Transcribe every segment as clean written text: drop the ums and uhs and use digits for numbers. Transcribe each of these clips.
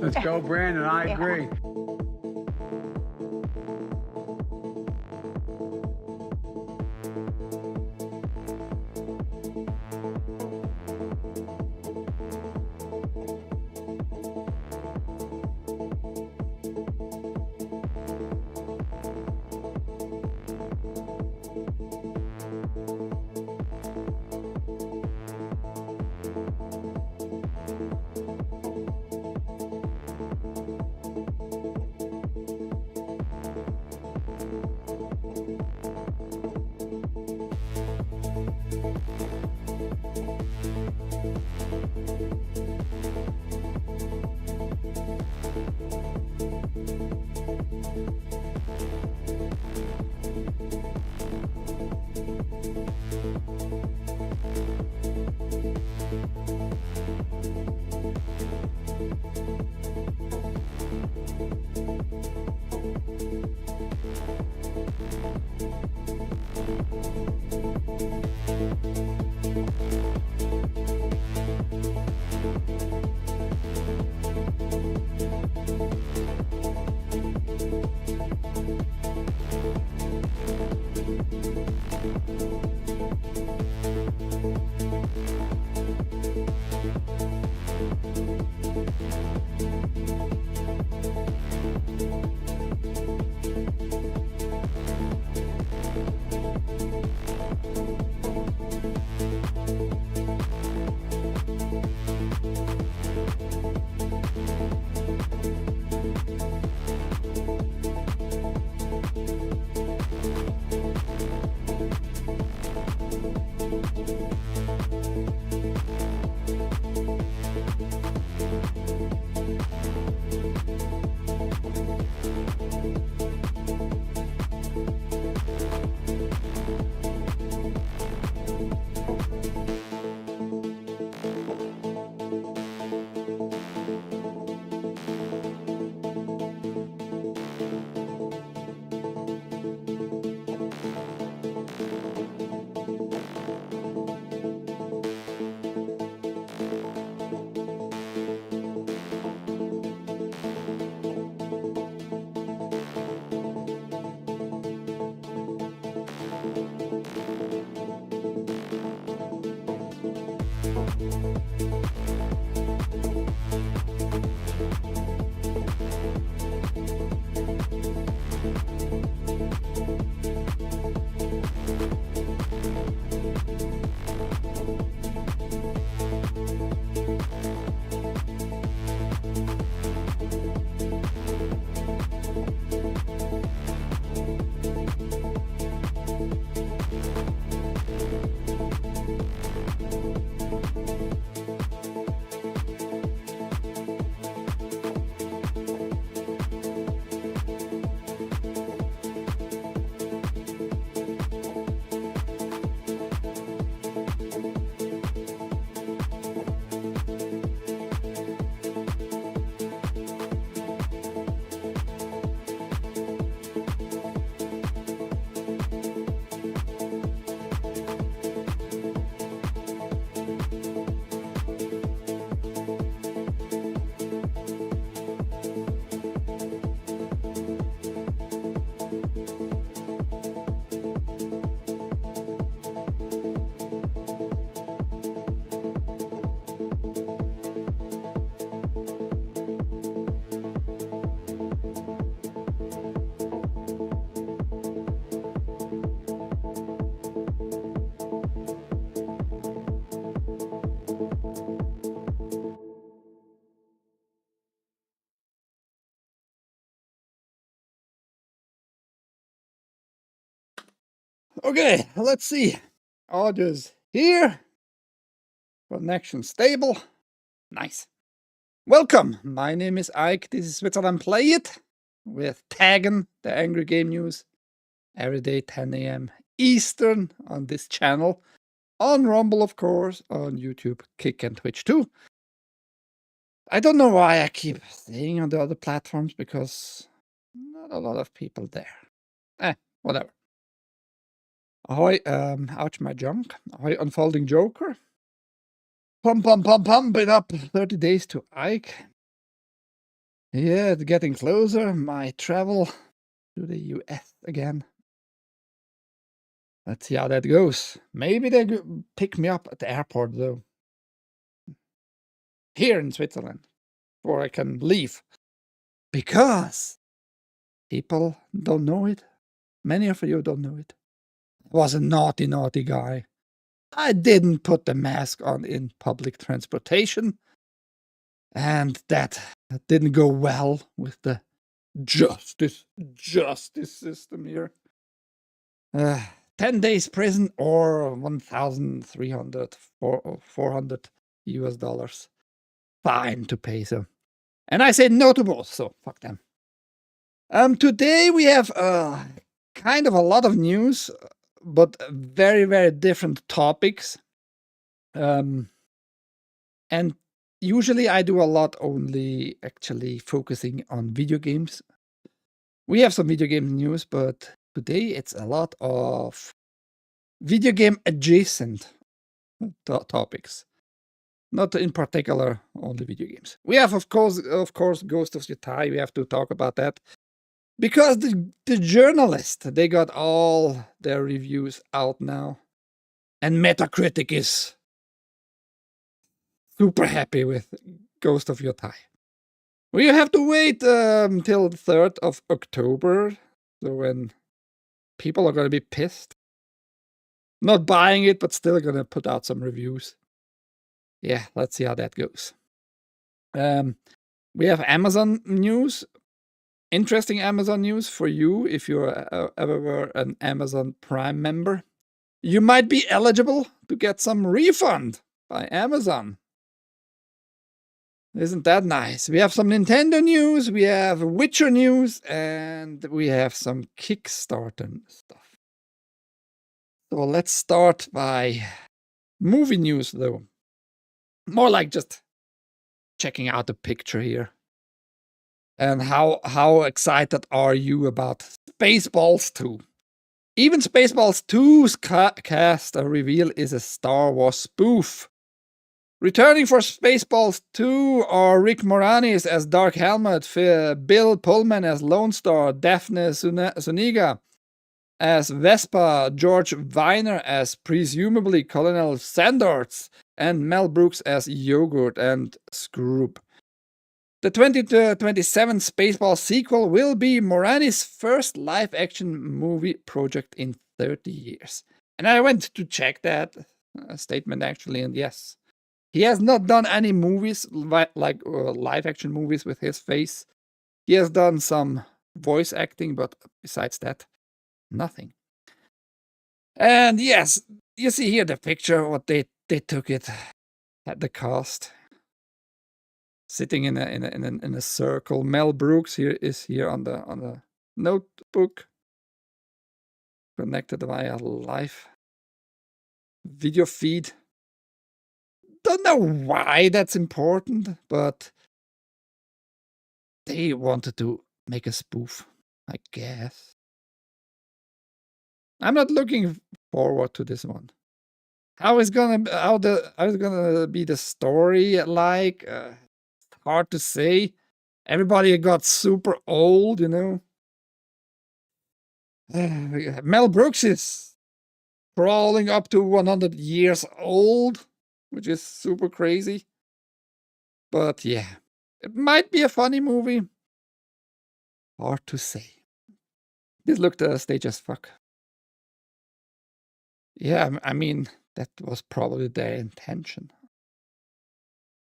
Let's go, Brandon. I agree. Okay, let's see. Audio's here. Connection stable. Nice. Welcome. My name is Ike. This is Switzerland.playit with TAGN, the Angry Game News. Every day, 10 a.m. Eastern on this channel, on Rumble, of course, on YouTube, Kick, and Twitch too. I don't know why I keep saying on the other platforms, because not a lot of people there. Whatever. Ahoy, ouch my junk. Ahoy, Unfolding Joker. Pump it up 30 days to Ike. Yeah, it's getting closer. My travel to the US again. Let's see how that goes. Maybe they pick me up at the airport, though. Here in Switzerland. Or I can leave. Because people don't know it. Many of you don't know it. I was a naughty, naughty guy. I didn't put the mask on in public transportation. And that didn't go well with the justice system here. 10 days prison or 1,300, 400 US dollars fine to pay. So, and I said no to both, so fuck them. Today we have kind of a lot of news, but very, very different topics. And usually I do a lot only actually focusing on video games. We have some video game news, but today it's a lot of video game adjacent topics. Not in particular only video games. We have, of course, Ghost of Yotei. We have to talk about that. Because the journalists, they got all their reviews out now. And Metacritic is super happy with Ghost of Yotei. We have to wait till the 3rd of October. So when people are going to be pissed. Not buying it, but still going to put out some reviews. Yeah, let's see how that goes. We have Amazon news. Interesting Amazon news for you if you ever were an Amazon Prime member. You might be eligible to get some refund by Amazon. Isn't that nice? We have some Nintendo news, we have Witcher news, and we have some Kickstarter stuff. So let's start by movie news, though. More like just checking out the picture here. And how excited are you about Spaceballs 2? Even Spaceballs 2's cast reveal is a Star Wars spoof. Returning for Spaceballs 2 are Rick Moranis as Dark Helmet, Bill Pullman as Lone Star, Daphne Zuniga as Vespa, George Weiner as presumably Colonel Sanders, and Mel Brooks as Yogurt and Scroob. The 2027 Spaceballs sequel will be Moranis' first live-action movie project in 30 years. And I went to check that statement, actually, and yes, he has not done any movies, like live-action movies with his face. He has done some voice acting, but besides that, nothing. And yes, you see here the picture, what they took it at the cast. Sitting in a circle. Mel Brooks is here on the notebook, connected via live video feed. Don't know why that's important, but they wanted to make a spoof, I guess. I'm not looking forward to this one. How is gonna be the story like? Hard to say. Everybody got super old, you know. Mel Brooks is crawling up to 100 years old, which is super crazy. But yeah, it might be a funny movie. Hard to say. This looked stage as fuck. Yeah, I mean, that was probably their intention.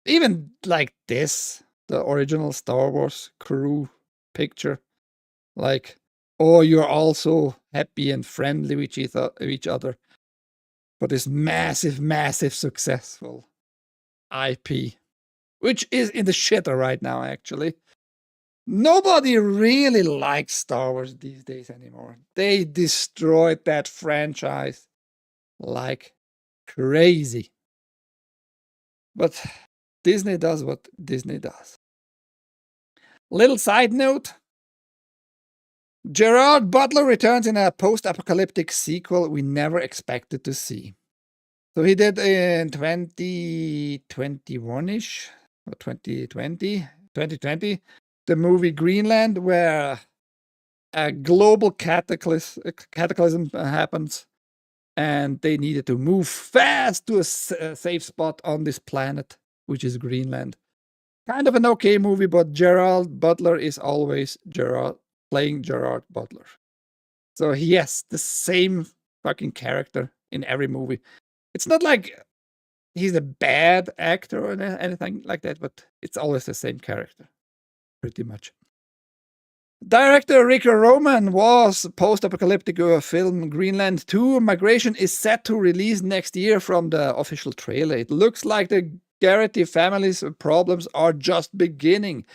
Even like this, the original Star Wars crew picture, like, oh, you're also happy and friendly with each other for this massive, massive successful IP, which is in the shitter right now, actually. Nobody really likes Star Wars these days anymore. They destroyed that franchise like crazy. But Disney does what Disney does. Little side note. Gerard Butler returns in a post-apocalyptic sequel we never expected to see. So he did in 2021-ish, or 2020, the movie Greenland, where a global cataclysm happens, and they needed to move fast to a safe spot on this planet, which is Greenland. Kind of an okay movie, but Gerard Butler is always playing Gerard Butler. So he has the same fucking character in every movie. It's not like he's a bad actor or anything like that, but it's always the same character, pretty much. Director Rick Roman was post-apocalyptic film Greenland 2. Migration is set to release next year from the official trailer. It looks like the Garrity family's problems are just beginning.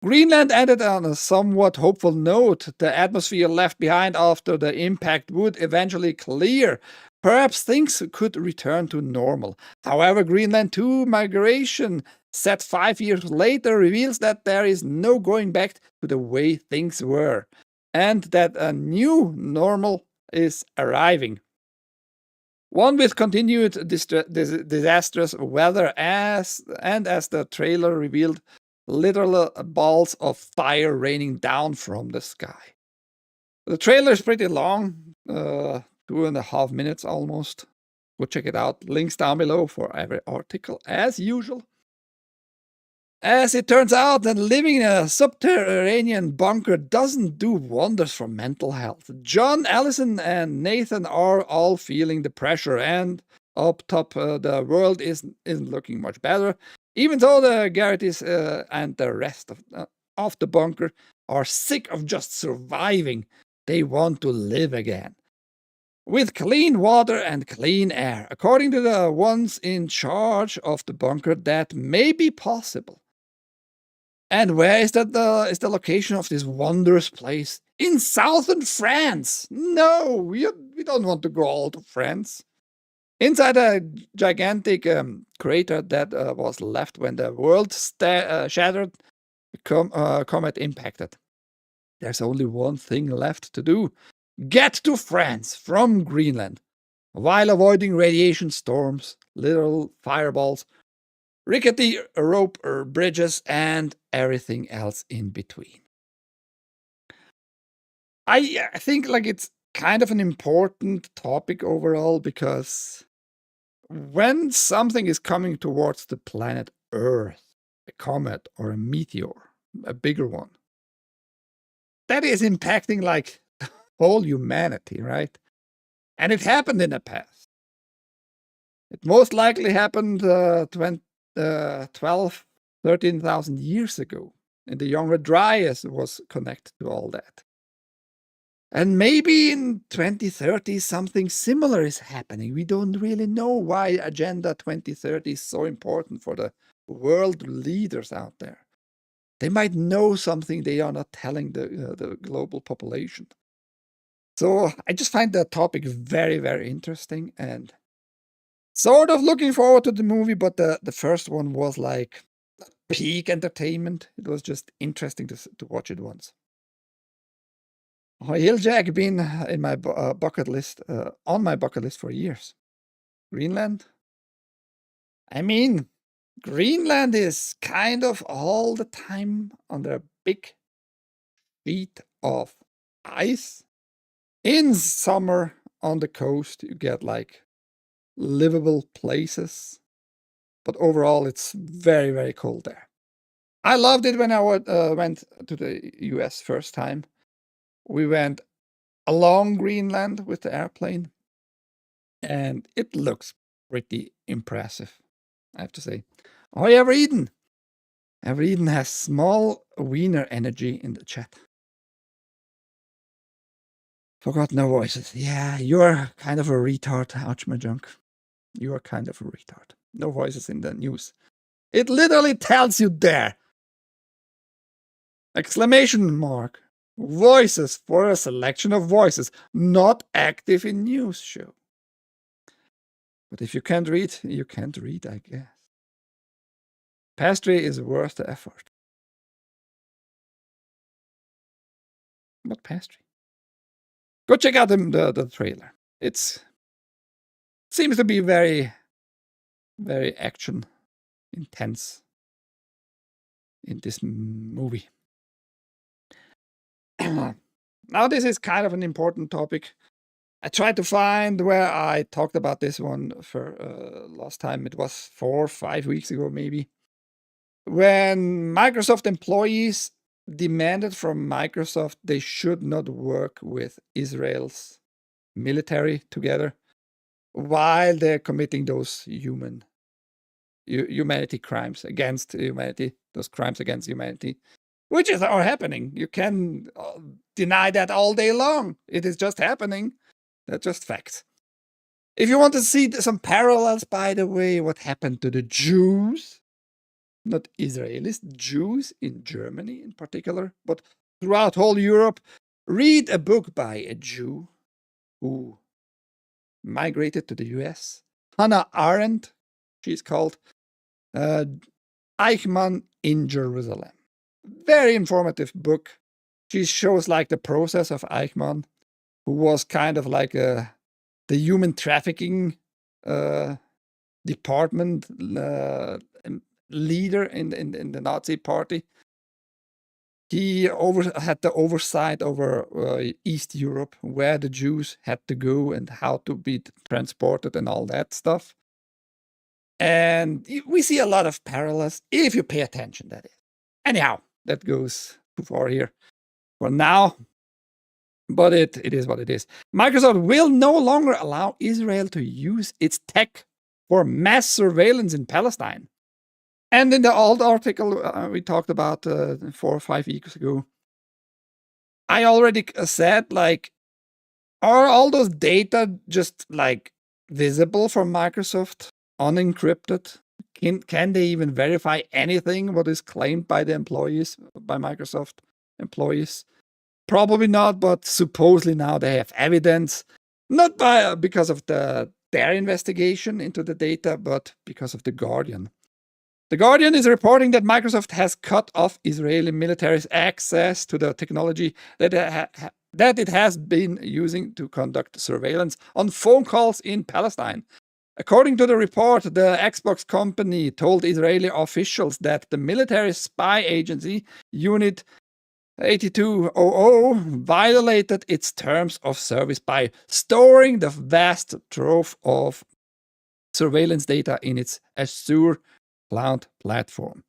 Greenland ended on a somewhat hopeful note. The atmosphere left behind after the impact would eventually clear. Perhaps things could return to normal. However, Greenland 2 Migration, set 5 years later, reveals that there is no going back to the way things were, and that a new normal is arriving. One with continued disastrous weather, as the trailer revealed, literal balls of fire raining down from the sky. The trailer is pretty long, 2.5 minutes almost. Go check it out. Links down below for every article, as usual. As it turns out, that living in a subterranean bunker doesn't do wonders for mental health. John, Allison, and Nathan are all feeling the pressure, and up top, the world isn't looking much better. Even though the Garrettys and the rest of the bunker are sick of just surviving, they want to live again. With clean water and clean air. According to the ones in charge of the bunker, that may be possible. And where is the location of this wondrous place? In southern France! No, we don't want to go all to France. Inside a gigantic crater that was left when the world shattered, comet impacted. There's only one thing left to do. Get to France from Greenland, while avoiding radiation storms, literal fireballs, rickety rope bridges, and everything else in between. I think like it's kind of an important topic overall, because when something is coming towards the planet Earth, a comet or a meteor, a bigger one, that is impacting like the whole humanity, right? And it happened in the past. It most likely happened 12, 13,000 years ago. And the younger Dryas was connected to all that. And maybe in 2030 something similar is happening. We don't really know why Agenda 2030 is so important for the world leaders out there. They might know something they are not telling the global population. So I just find that topic very, very interesting, and sort of looking forward to the movie, but the first one was like peak entertainment. It was just interesting to watch it once. UrhG been in my bucket list, on my bucket list for years. Greenland? I mean, Greenland is kind of all the time under a big sheet of ice. In summer on the coast, you get like livable places, but overall it's very, very cold there. I loved it when I went to the US first time. We went along Greenland with the airplane, and it looks pretty impressive, I have to say. Oh, ever eaten? Ever eaten has small wiener energy in the chat. Forgot no voices. Yeah, you're kind of a retard, ouch my junk. You are kind of a retard. No voices in the news. It literally tells you there. Exclamation mark. Voices for a selection of voices not active in news show. But if you can't read, you can't read, I guess. Pastry is worth the effort. What pastry? Go check out the trailer. It seems to be very, very action intense in this movie. Now this is kind of an important topic. I tried to find where I talked about this one for last time. It was 4 or 5 weeks ago, maybe. When Microsoft employees demanded from Microsoft they should not work with Israel's military together while they're committing those humanity crimes against humanity, those crimes against humanity, which are happening. You can deny that all day long. It is just happening. That's just facts. If you want to see some parallels, by the way, what happened to the Jews, not Israelis, Jews in Germany in particular, but throughout whole Europe, read a book by a Jew who migrated to the US. Hannah Arendt, she's called, Eichmann in Jerusalem. Very informative book. She shows like the process of Eichmann, who was kind of like the human trafficking department leader in the Nazi party. He had the oversight over East Europe, where the Jews had to go and how to be transported and all that stuff. And we see a lot of parallels if you pay attention, that is. Anyhow, that goes too far here for now. But it is what it is. Microsoft will no longer allow Israel to use its tech for mass surveillance in Palestine. And in the old article we talked about 4 or 5 weeks ago, I already said, like, are all those data just like visible from Microsoft, unencrypted? Can they even verify anything what is claimed by the employees, by Microsoft employees? Probably not, but supposedly now they have evidence, not because of their investigation into the data, but because of The Guardian. The Guardian is reporting that Microsoft has cut off Israeli military's access to the technology that it has been using to conduct surveillance on phone calls in Palestine. According to the report, the Xbox company told Israeli officials that the military spy agency, Unit 8200, violated its terms of service by storing the vast trove of surveillance data in its Azure cloud platform.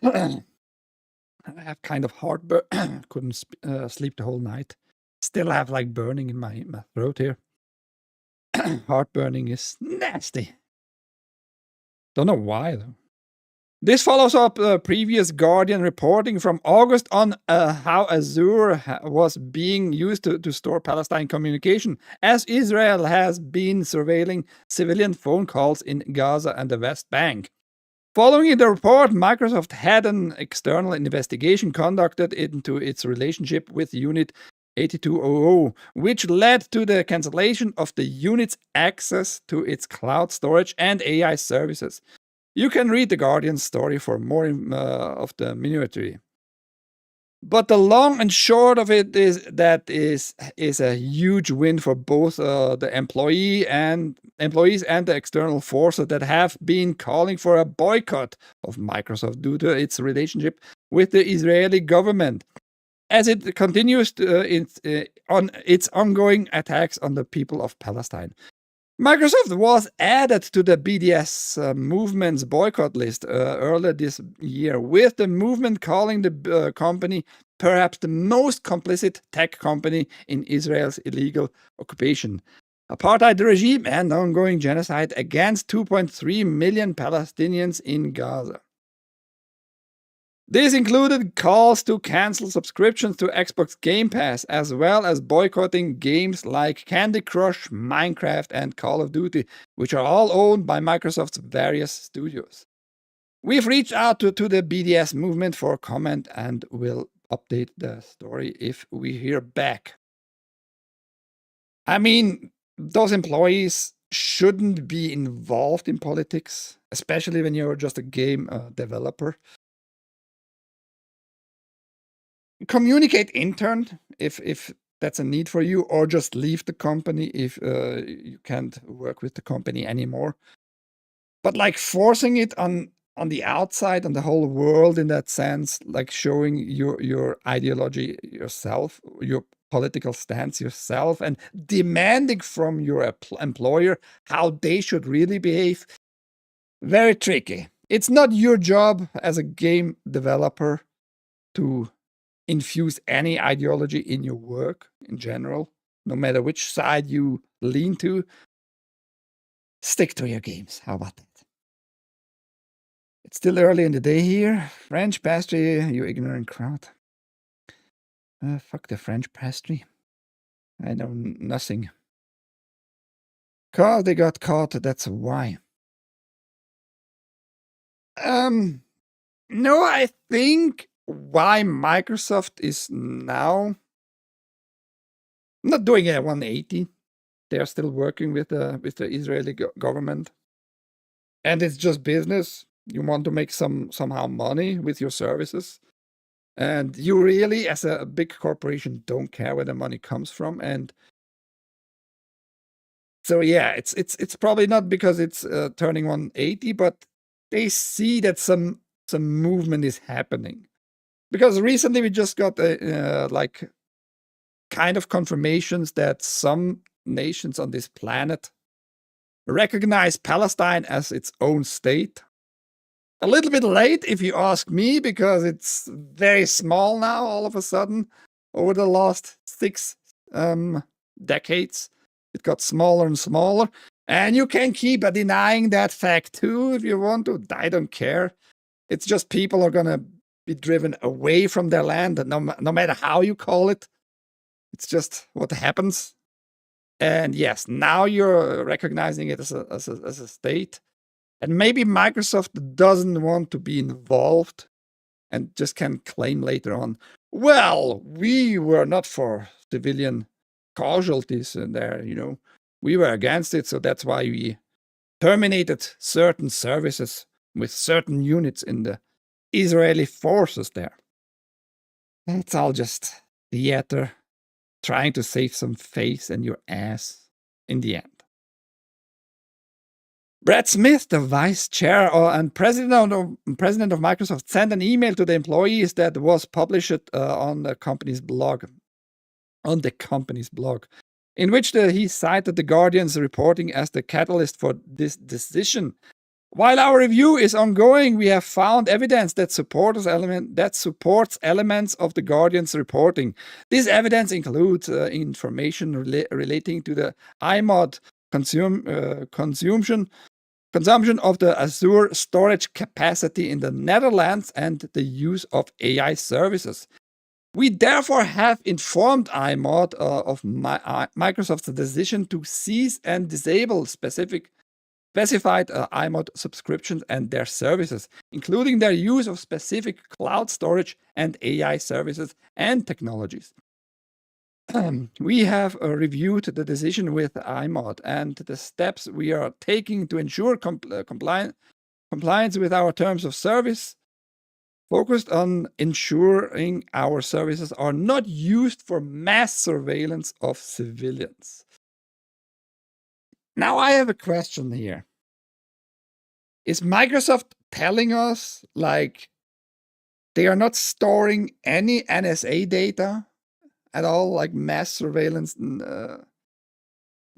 I have kind of heartburn. Couldn't sleep the whole night. Still have like burning in my throat here. Heartburning is nasty. Don't know why though. This follows up previous Guardian reporting from August on how Azure was being used to store Palestine communication, as Israel has been surveilling civilian phone calls in Gaza and the West Bank. Following the report, Microsoft had an external investigation conducted into its relationship with Unit 8200, which led to the cancellation of the unit's access to its cloud storage and AI services. You can read the Guardian's story for more of the minuetry. But the long and short of it is that is a huge win for both the employees and the external forces that have been calling for a boycott of Microsoft due to its relationship with the Israeli government, as it continues on its ongoing attacks on the people of Palestine. Microsoft was added to the BDS movement's boycott list earlier this year, with the movement calling the company perhaps the most complicit tech company in Israel's illegal occupation, apartheid regime, and ongoing genocide against 2.3 million Palestinians in Gaza. This included calls to cancel subscriptions to Xbox Game Pass, as well as boycotting games like Candy Crush, Minecraft, and Call of Duty, which are all owned by Microsoft's various studios. We've reached out to the BDS movement for comment and will update the story if we hear back. I mean, those employees shouldn't be involved in politics, especially when you're just a game developer. Communicate intern if that's a need for you, or just leave the company if you can't work with the company anymore. But like forcing it on the outside, on the whole world in that sense, like showing your ideology yourself, your political stance yourself, and demanding from your employer how they should really behave, very tricky. It's not your job as a game developer to infuse any ideology in your work in general, no matter which side you lean to. Stick to your games. How about that? It's still early in the day here. French pastry, you ignorant crowd. Fuck the French pastry. I know nothing. Cause they got caught, that's why. No, I think why Microsoft is now not doing a 180. They're still working with the Israeli government. And it's just business. You want to make somehow money with your services. And you really, as a big corporation, don't care where the money comes from. And so, yeah, it's probably not because it's turning 180, but they see that some movement is happening. Because recently we just got like kind of confirmations that some nations on this planet recognize Palestine as its own state. A little bit late, if you ask me, because it's very small now all of a sudden. Over the last 6 decades, it got smaller and smaller. And you can keep denying that fact too if you want to. I don't care. It's just people are going to be driven away from their land, no matter how you call it. It's just what happens. And yes, now you're recognizing it as a state. And maybe Microsoft doesn't want to be involved and just can claim later on, well, we were not for civilian casualties in there, you know. We were against it, so that's why we terminated certain services with certain units in the Israeli forces there. It's all just theater, trying to save some face and your ass in the end. Brad Smith, the vice chair and president of Microsoft, sent an email to the employees that was published on the company's blog. In which he cited the Guardian's reporting as the catalyst for this decision. While our review is ongoing, we have found evidence that supports elements of the Guardian's reporting. This evidence includes information relating to the iMod consumption of the Azure storage capacity in the Netherlands and the use of AI services. We therefore have informed iMod of Microsoft's decision to cease and disable specified iMod subscriptions and their services, including their use of specific cloud storage and AI services and technologies. We have reviewed the decision with iMod and the steps we are taking to ensure compliance with our terms of service, focused on ensuring our services are not used for mass surveillance of civilians. Now I have a question here. Is Microsoft telling us like they are not storing any NSA data at all, like mass surveillance,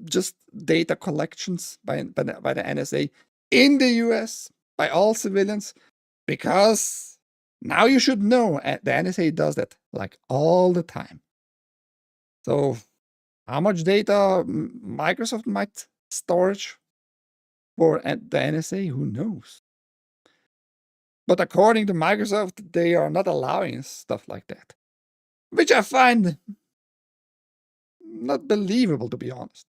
just data collections by the NSA in the US by all civilians? Because now you should know the NSA does that like all the time. So how much data Microsoft might storage for the NSA, who knows? But according to Microsoft, they are not allowing stuff like that, which I find not believable, to be honest.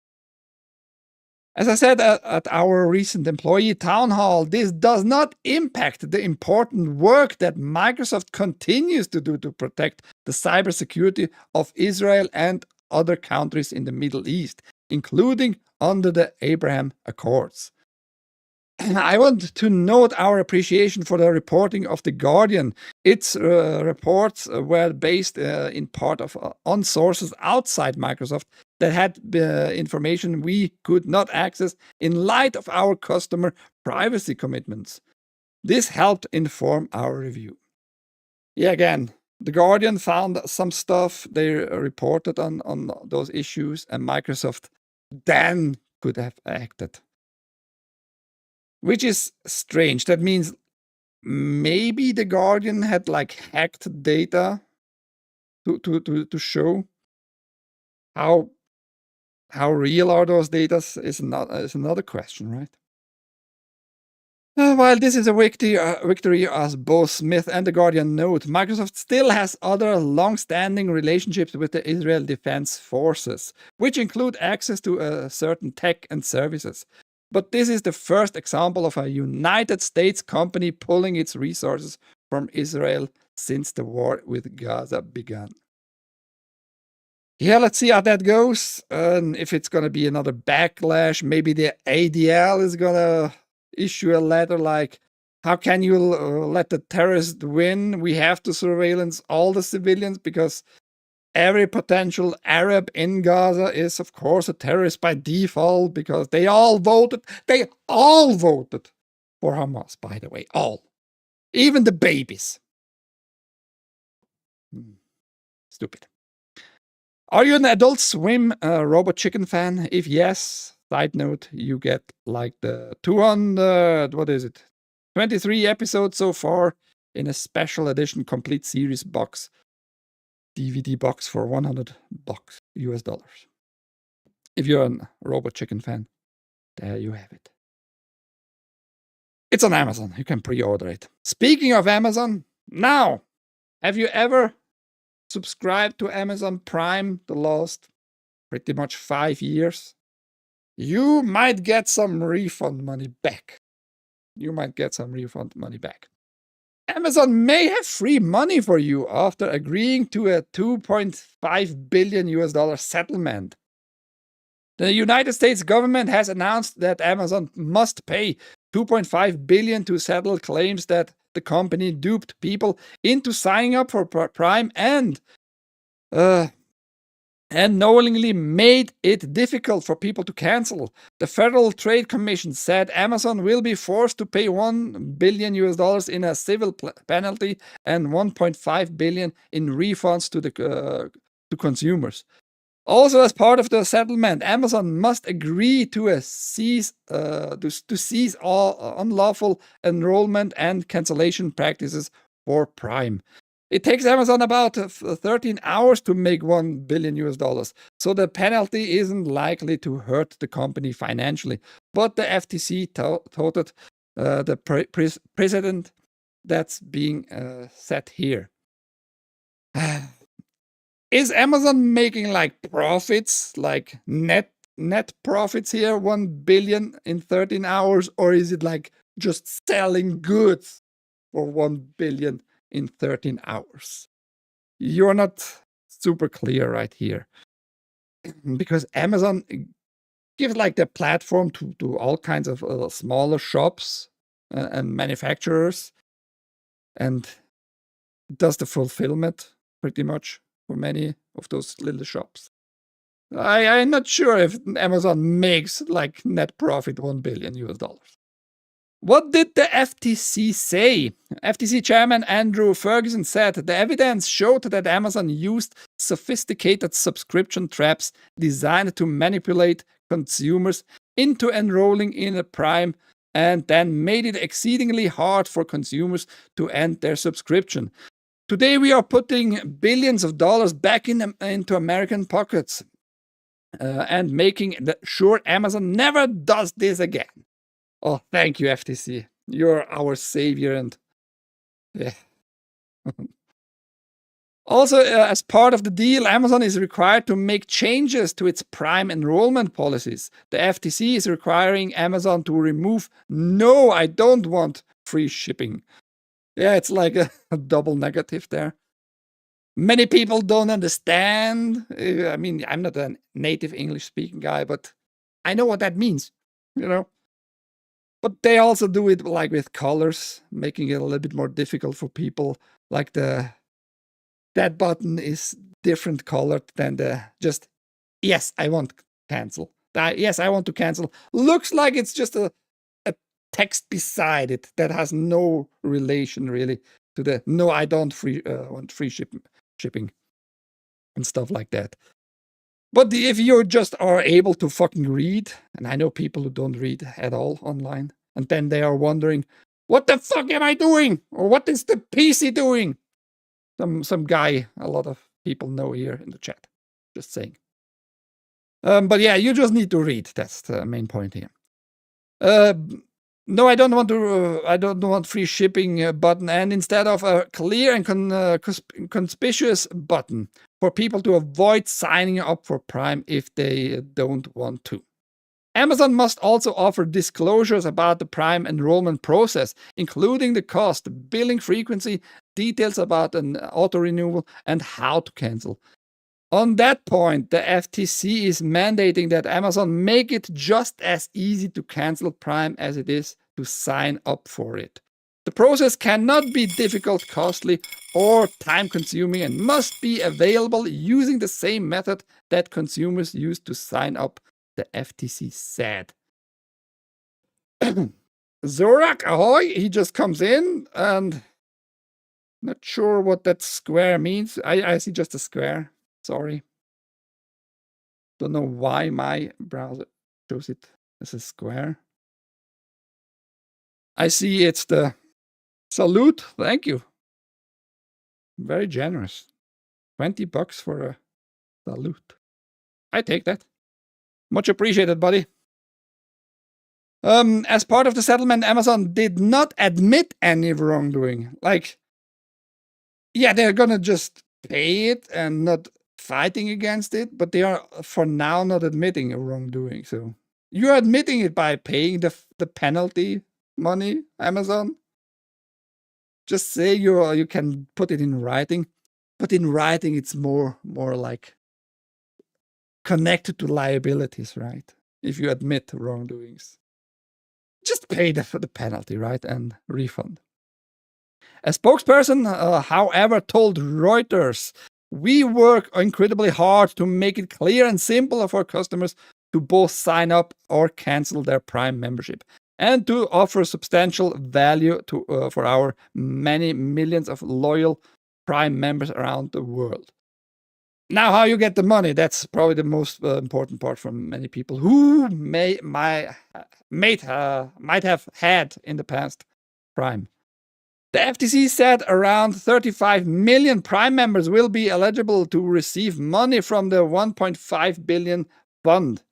As I said at our recent employee town hall, this does not impact the important work that Microsoft continues to do to protect the cybersecurity of Israel and other countries in the Middle East, including under the Abraham Accords. I want to note our appreciation for the reporting of The Guardian. Its reports were based in part on sources outside Microsoft that had information we could not access in light of our customer privacy commitments. This helped inform our review. Yeah, again, The Guardian found some stuff. They reported on those issues, and Microsoft then could have acted. Which is strange. That means maybe The Guardian had like hacked data to show how real are those data is another question, right? While this is a victory, as both Smith and The Guardian note, Microsoft still has other long-standing relationships with the Israel Defense Forces, which include access to certain tech and services. But this is the first example of a United States company pulling its resources from Israel since the war with Gaza began. Yeah, let's see how that goes. If it's going to be another backlash, maybe the ADL is going to issue a letter like, how can you let the terrorists win? We have to surveillance all the civilians because every potential Arab in Gaza is, of course, a terrorist by default because they all voted for Hamas, by the way, all. Even the babies. Stupid. Are you an Adult Swim Robot Chicken fan? If yes, side note, you get like the 23 episodes so far in a special edition complete series box. DVD box for $100 US dollars. If you're a Robot Chicken fan, there you have it. It's on Amazon. You can pre-order it. Speaking of Amazon, now, have you ever subscribed to Amazon Prime the last pretty much 5 years? You might get some refund money back. Amazon may have free money for you after agreeing to a $2.5 billion US dollar settlement. The United States government has announced that Amazon must pay $2.5 billion to settle claims that the company duped people into signing up for Prime and knowingly made it difficult for people to cancel. The Federal Trade Commission said Amazon will be forced to pay $1 billion US dollars in a civil penalty and $1.5 billion in refunds to consumers. Also, as part of the settlement, Amazon must agree to cease all unlawful enrollment and cancellation practices for Prime. It takes Amazon about 13 hours to make $1 billion US dollars, so the penalty isn't likely to hurt the company financially. But the FTC touted the precedent that's being set here. Is Amazon making like profits, like net profits here, 1 billion in 13 hours, or is it like just selling goods for 1 billion in 13 hours? You're not super clear right here. Because Amazon gives like the platform to all kinds of smaller shops and manufacturers, and does the fulfillment pretty much for many of those little shops. I'm not sure if Amazon makes like net profit 1 billion US dollars. What did the FTC say? FTC Chairman Andrew Ferguson said the evidence showed that Amazon used sophisticated subscription traps designed to manipulate consumers into enrolling in a Prime and then made it exceedingly hard for consumers to end their subscription. Today, we are putting billions of dollars back into American pockets and making sure Amazon never does this again. Oh, thank you, FTC. You're our savior. And yeah. Also, as part of the deal, Amazon is required to make changes to its Prime enrollment policies. The FTC is requiring Amazon to remove "No, I don't want" free shipping. Yeah, it's like a double negative there. Many people don't understand. I mean, I'm not a native English speaking guy, but I know what that means, you know. But they also do it like with colors, making it a little bit more difficult for people. Like that button is different colored than the just yes, I want cancel. Yes, I want to cancel. Looks like it's just a text beside it that has no relation really to the no, I don't want free shipping and stuff like that. But if you just are able to fucking read, and I know people who don't read at all online, and then they are wondering, what the fuck am I doing? Or what is the PC doing? Some guy a lot of people know here in the chat. Just saying. But yeah, you just need to read. That's the main point here. No, I don't want to. I don't want free shipping button, and instead of a clear and conspicuous button for people to avoid signing up for Prime if they don't want to. Amazon must also offer disclosures about the Prime enrollment process, including the cost, billing frequency, details about an auto renewal, and how to cancel. On that point, the FTC is mandating that Amazon make it just as easy to cancel Prime as it is to sign up for it. The process cannot be difficult, costly, or time-consuming and must be available using the same method that consumers use to sign up, the FTC said. Zorak, ahoy! He just comes in and not sure what that square means. I see just a square. Sorry. Don't know why my browser shows it as a square. I see it's the salute. Thank you. Very generous. $20 for a salute. I take that. Much appreciated, buddy. As part of the settlement, Amazon did not admit any wrongdoing. Like, yeah, they're gonna just pay it and not fighting against it, but they are for now not admitting a wrongdoing. So you're admitting it by paying the penalty money, Amazon. Just say you can put it in writing, but in writing it's more like connected to liabilities, right? If you admit wrongdoings, just pay the penalty, right, and refund. A spokesperson, however, told Reuters, "We work incredibly hard to make it clear and simple for customers to both sign up or cancel their Prime membership, and to offer substantial value for our many millions of loyal Prime members around the world." Now, how you get the money, that's probably the most important part for many people who might have had in the past Prime. The FTC said around 35 million Prime members will be eligible to receive money from the 1.5 billion fund.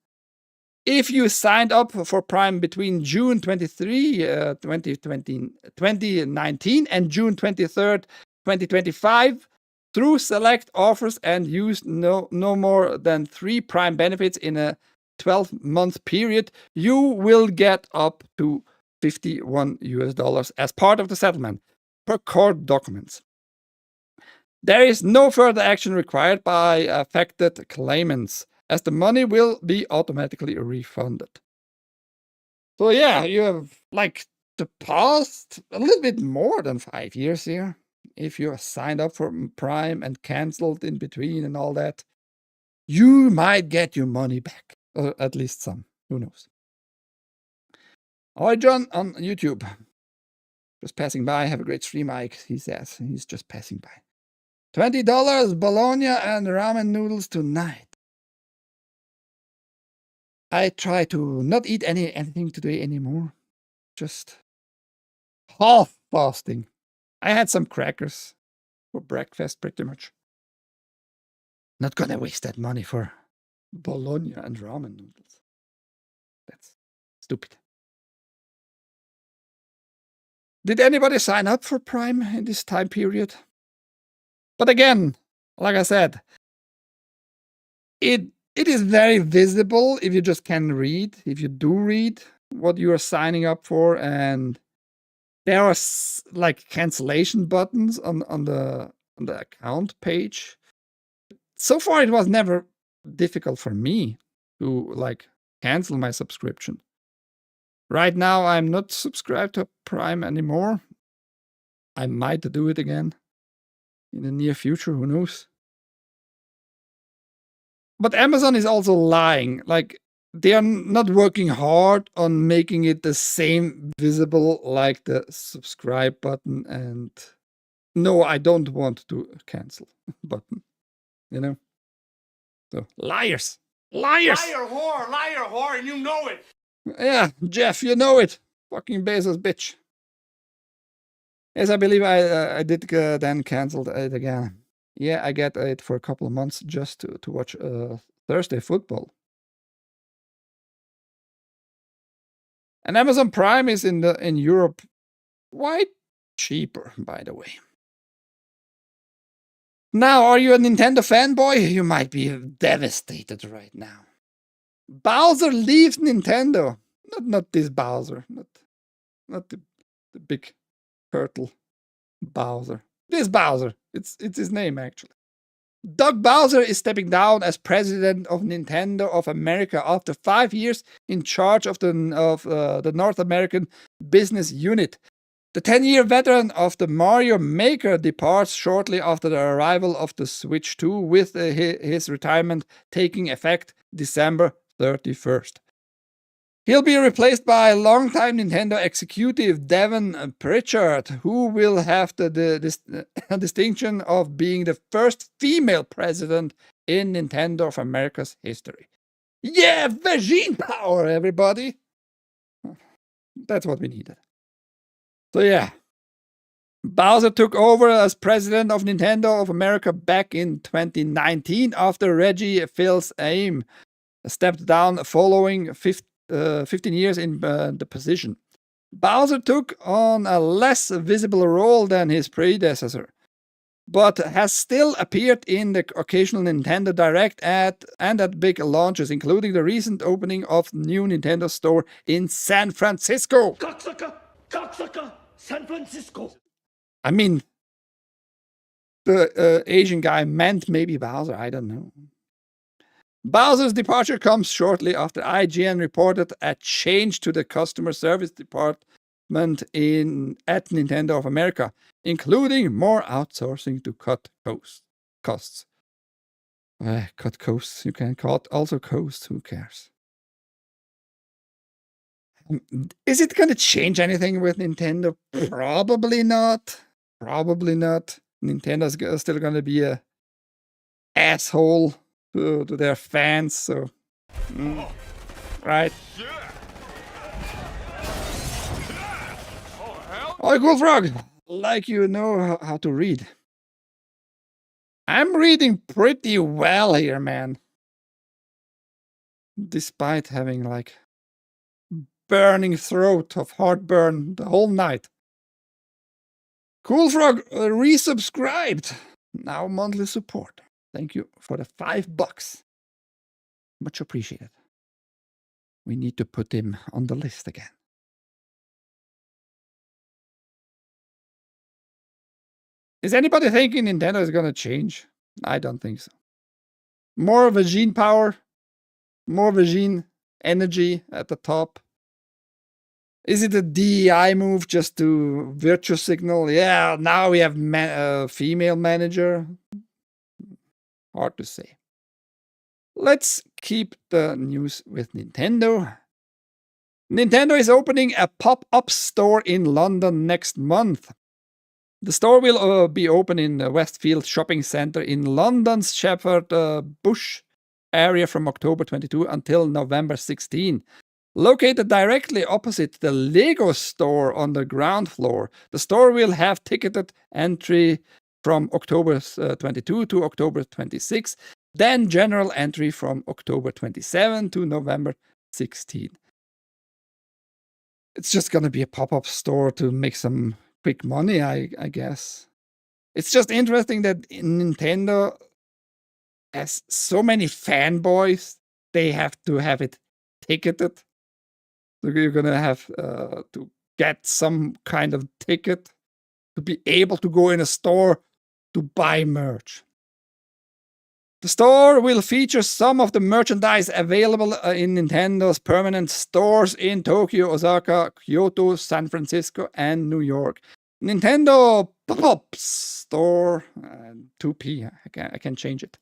If you signed up for Prime between June 23, 2019 and June 23rd, 2025, through select offers and used no more than 3 Prime benefits in a 12-month period, you will get up to $51 as part of the settlement, per court documents. There is no further action required by affected claimants, as the money will be automatically refunded. So yeah, you have like the past a little bit more than 5 years here. If you signed up for Prime and cancelled in between and all that, you might get your money back, or at least some. Who knows? Hi, John on YouTube. Just passing by. Have a great stream, Mike. He says he's just passing by. $20 bologna and ramen noodles tonight. I try to not eat anything today anymore. Just half fasting. I had some crackers for breakfast, pretty much. Not gonna waste that money for bologna and ramen noodles. That's stupid. Did anybody sign up for Prime in this time period? But again, like I said, it is very visible if you just can read, if you do read what you are signing up for, and there are like cancellation buttons on the account page. So far, it was never difficult for me to like cancel my subscription. Right now, I'm not subscribed to Prime anymore. I might do it again in the near future. Who knows? But Amazon is also lying. Like, they are not working hard on making it the same visible like the subscribe button. And no, I don't want to cancel button. You know? So, liars. Liars. Liar, whore, and you know it. Yeah, Jeff, you know it. Fucking Bezos, bitch. Yes, I believe I did then cancel it again. Yeah, I get it for a couple of months just to watch Thursday football. And Amazon Prime is in Europe quite cheaper, by the way. Now, are you a Nintendo fanboy? You might be devastated right now. Bowser leaves Nintendo. Not this Bowser. Not the big turtle Bowser. This Bowser. It's his name, actually. Doug Bowser is stepping down as president of Nintendo of America after 5 years in charge of the North American business unit. The 10-year veteran of the Mario Maker departs shortly after the arrival of the Switch 2, with his retirement taking effect December 31st. He'll be replaced by longtime Nintendo executive Devin Pritchard, who will have the distinction of being the first female president in Nintendo of America's history. Yeah, vagine power, everybody! That's what we needed. So yeah, Bowser took over as president of Nintendo of America back in 2019 after Reggie Fils-Aime stepped down following 15 years in the position. Bowser took on a less visible role than his predecessor, but has still appeared in the occasional Nintendo Direct and at big launches, including the recent opening of new Nintendo store in San Francisco. Cocksucker, San Francisco. I mean, the Asian guy meant maybe Bowser, I don't know. Bowser's departure comes shortly after IGN reported a change to the customer service department at Nintendo of America, including more outsourcing to cut costs. Cut costs, you can cut also costs, who cares? Is it going to change anything with Nintendo? Probably not. Probably not. Nintendo's still going to be a asshole to their fans, so right. Oh, cool frog, like you know how to read. I'm reading pretty well here, man, despite having like burning throat of heartburn the whole night. Cool frog resubscribed, now monthly support. Thank you for the $5. Much appreciated. We need to put him on the list again. Is anybody thinking Nintendo is going to change? I don't think so. More vagine power, more vagine energy at the top. Is it a DEI move just to virtue signal? Yeah, now we have female manager. Hard to say. Let's keep the news with Nintendo. Nintendo is opening a pop-up store in London next month. The store will be open in the Westfield Shopping Centre in London's Shepherd Bush area from October 22 until November 16. Located directly opposite the Lego store on the ground floor, the store will have ticketed entry from October 22 to October 26, then general entry from October 27 to November 16. It's just going to be a pop-up store to make some quick money, I guess. It's just interesting that Nintendo has so many fanboys. They have to have it ticketed. So you're gonna have to get some kind of ticket to be able to go in a store to buy merch. The store will feature some of the merchandise available in Nintendo's permanent stores in Tokyo, Osaka, Kyoto, San Francisco, and New York. Nintendo Pop-Up Store 2P. I can change it.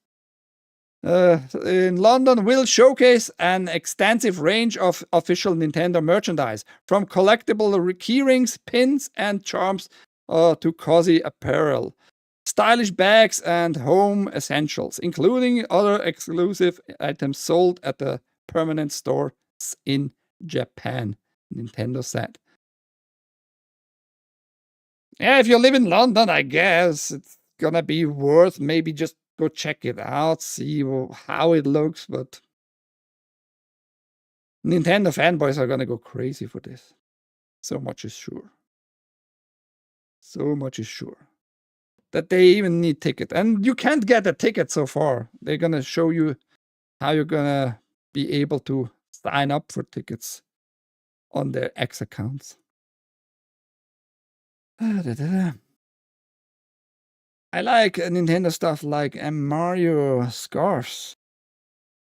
In London will showcase an extensive range of official Nintendo merchandise, from collectible keyrings, pins, and charms to cozy apparel, stylish bags, and home essentials, including other exclusive items sold at the permanent stores in Japan, Nintendo said. Yeah, if you live in London, I guess it's gonna be worth maybe just go check it out, see how it looks, but Nintendo fanboys are gonna go crazy for this. So much is sure. So much is sure. That they even need ticket. And you can't get a ticket so far. They're gonna show you how you're gonna be able to sign up for tickets on their X accounts. I like Nintendo stuff like Mario scarves,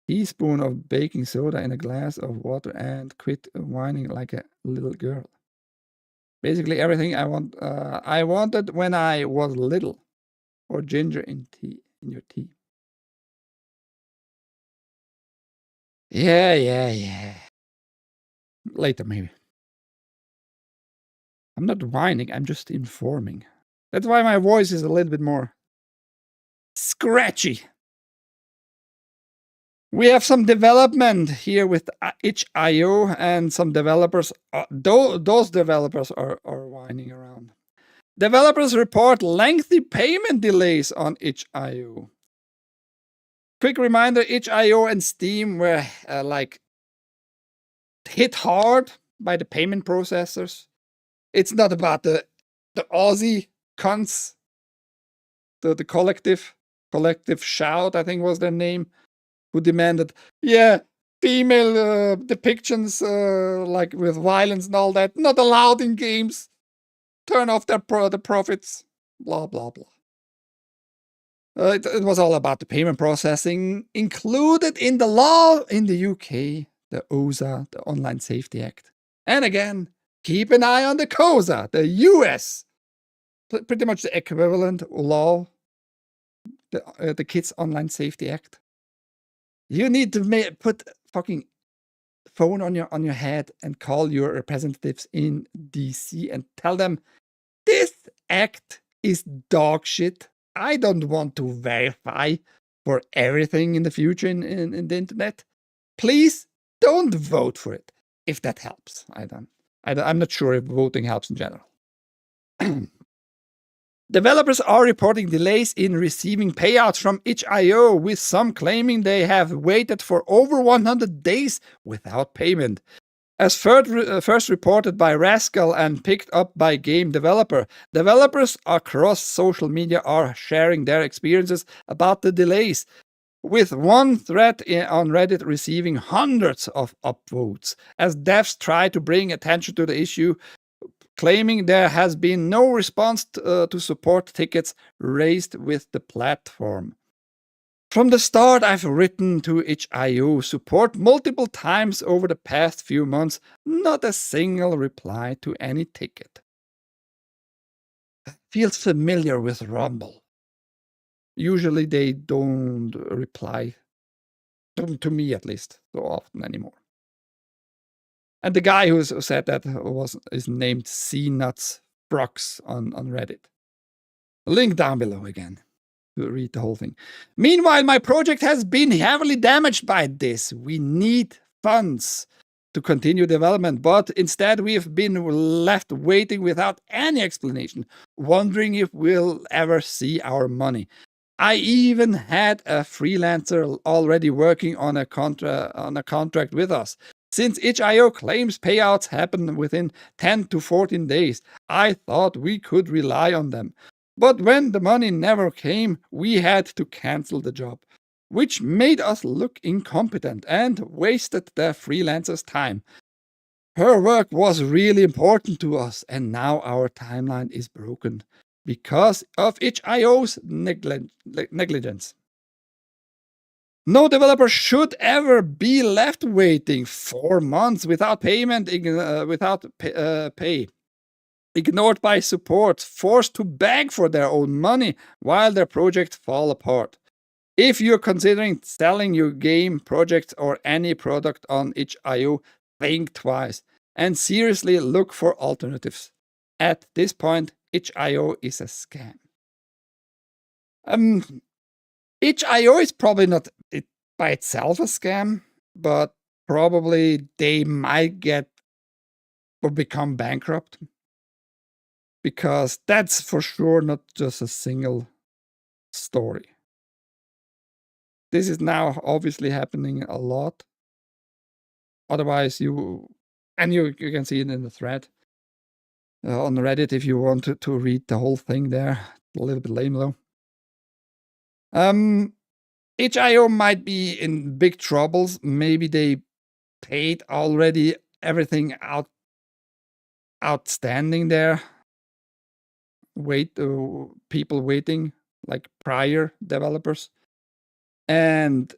teaspoon of baking soda in a glass of water, and quit whining like a little girl. Basically everything I wanted when I was little, or ginger in your tea. Yeah. Later, maybe. I'm not whining, I'm just informing. That's why my voice is a little bit more scratchy. We have some development here with itch.io, and some developers, those developers are whining around. Developers report lengthy payment delays on itch.io. Quick reminder, itch.io and Steam were hit hard by the payment processors. It's not about the Aussie cunts, the collective shout, I think was their name, who demanded, female depictions like with violence and all that, not allowed in games. Turn off the profits, blah, blah, blah. It was all about the payment processing included in the law in the UK, the OSA, the Online Safety Act. And again, keep an eye on the COSA, the US, pretty much the equivalent law, the Kids Online Safety Act. You need to put fucking phone on your head and call your representatives in DC and tell them, this act is dog shit. I don't want to verify for everything in the future in the internet. Please don't vote for it, if that helps. I'm not sure if voting helps in general. Developers are reporting delays in receiving payouts from itch.io, with some claiming they have waited for over 100 days without payment. As first reported by Rascal and picked up by Game Developer, developers across social media are sharing their experiences about the delays, with one thread on Reddit receiving hundreds of upvotes, as devs try to bring attention to the issue, claiming there has been no response to support tickets raised with the platform. From the start, I've written to itch.io support multiple times over the past few months, not a single reply to any ticket. Feels familiar with Rumble. Usually they don't reply, to me at least, so often anymore. And the guy who said that is named C-Nuts Brox on Reddit. Link down below again to read the whole thing. Meanwhile, my project has been heavily damaged by this. We need funds to continue development, but instead we have been left waiting without any explanation, wondering if we'll ever see our money. I even had a freelancer already working on a contract with us. Since itch.io claims payouts happen within 10 to 14 days, I thought we could rely on them. But when the money never came, we had to cancel the job, which made us look incompetent and wasted the freelancer's time. Her work was really important to us, and now our timeline is broken because of itch.io's negligence. No developer should ever be left waiting 4 months without payment, pay, ignored by support, forced to beg for their own money while their projects fall apart. If you're considering selling your game, project, or any product on itch.io, think twice and seriously look for alternatives. At this point, itch.io is a scam. Itch.io is probably not by itself a scam, but probably they might get or become bankrupt, because that's for sure not just a single story. This is now obviously happening a lot. Otherwise, you can see it in the thread on Reddit if you want to read the whole thing there. A little bit lame though. itch.io might be in big troubles. Maybe they paid already everything outstanding there. People waiting, like prior developers. And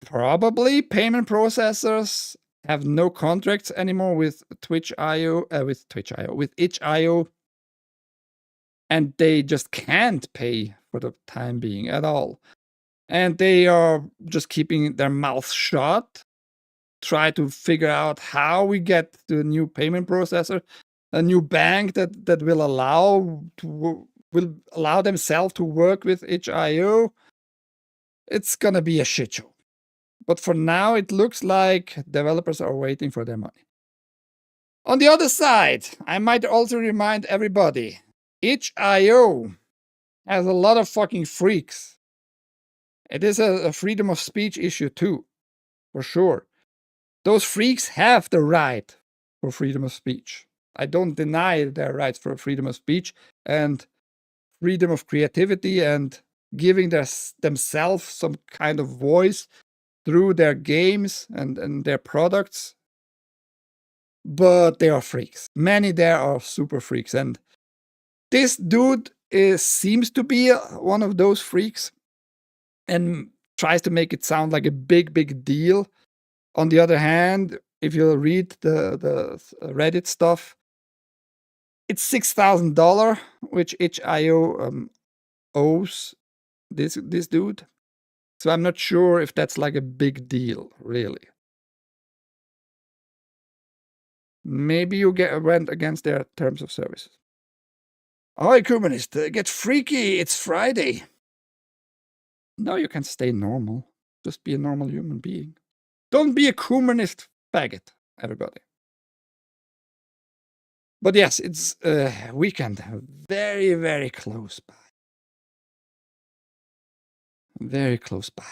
probably payment processors have no contracts anymore with itch.io, and they just can't pay for the time being at all. And they are just keeping their mouths shut, try to figure out how we get the new payment processor, a new bank that will allow themselves to work with itch.io. It's gonna be a shit show. But for now, it looks like developers are waiting for their money. On the other side, I might also remind everybody, itch.io has a lot of fucking freaks. It is a freedom of speech issue too, for sure. Those freaks have the right for freedom of speech. I don't deny their rights for freedom of speech and freedom of creativity and giving themselves some kind of voice through their games and their products. But they are freaks. Many there are super freaks. And this dude seems to be one of those freaks and tries to make it sound like a big deal. On the other hand, if you read the Reddit stuff, it's $6,000, which itch.io owes this dude. So I'm not sure if that's like a big deal, really. Maybe you went against their terms of service. Oh, Ecumenist, get freaky, it's Friday. No, you can stay normal. Just be a normal human being. Don't be a Ecumenist faggot, everybody. But yes, it's weekend. Very, very close by. Very close by.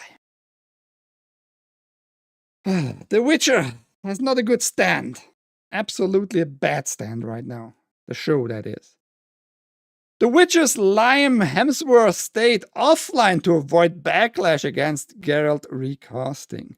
The Witcher has not a good stand. Absolutely a bad stand right now. The show, that is. The Witcher's Liam Hemsworth stayed offline to avoid backlash against Geralt recasting.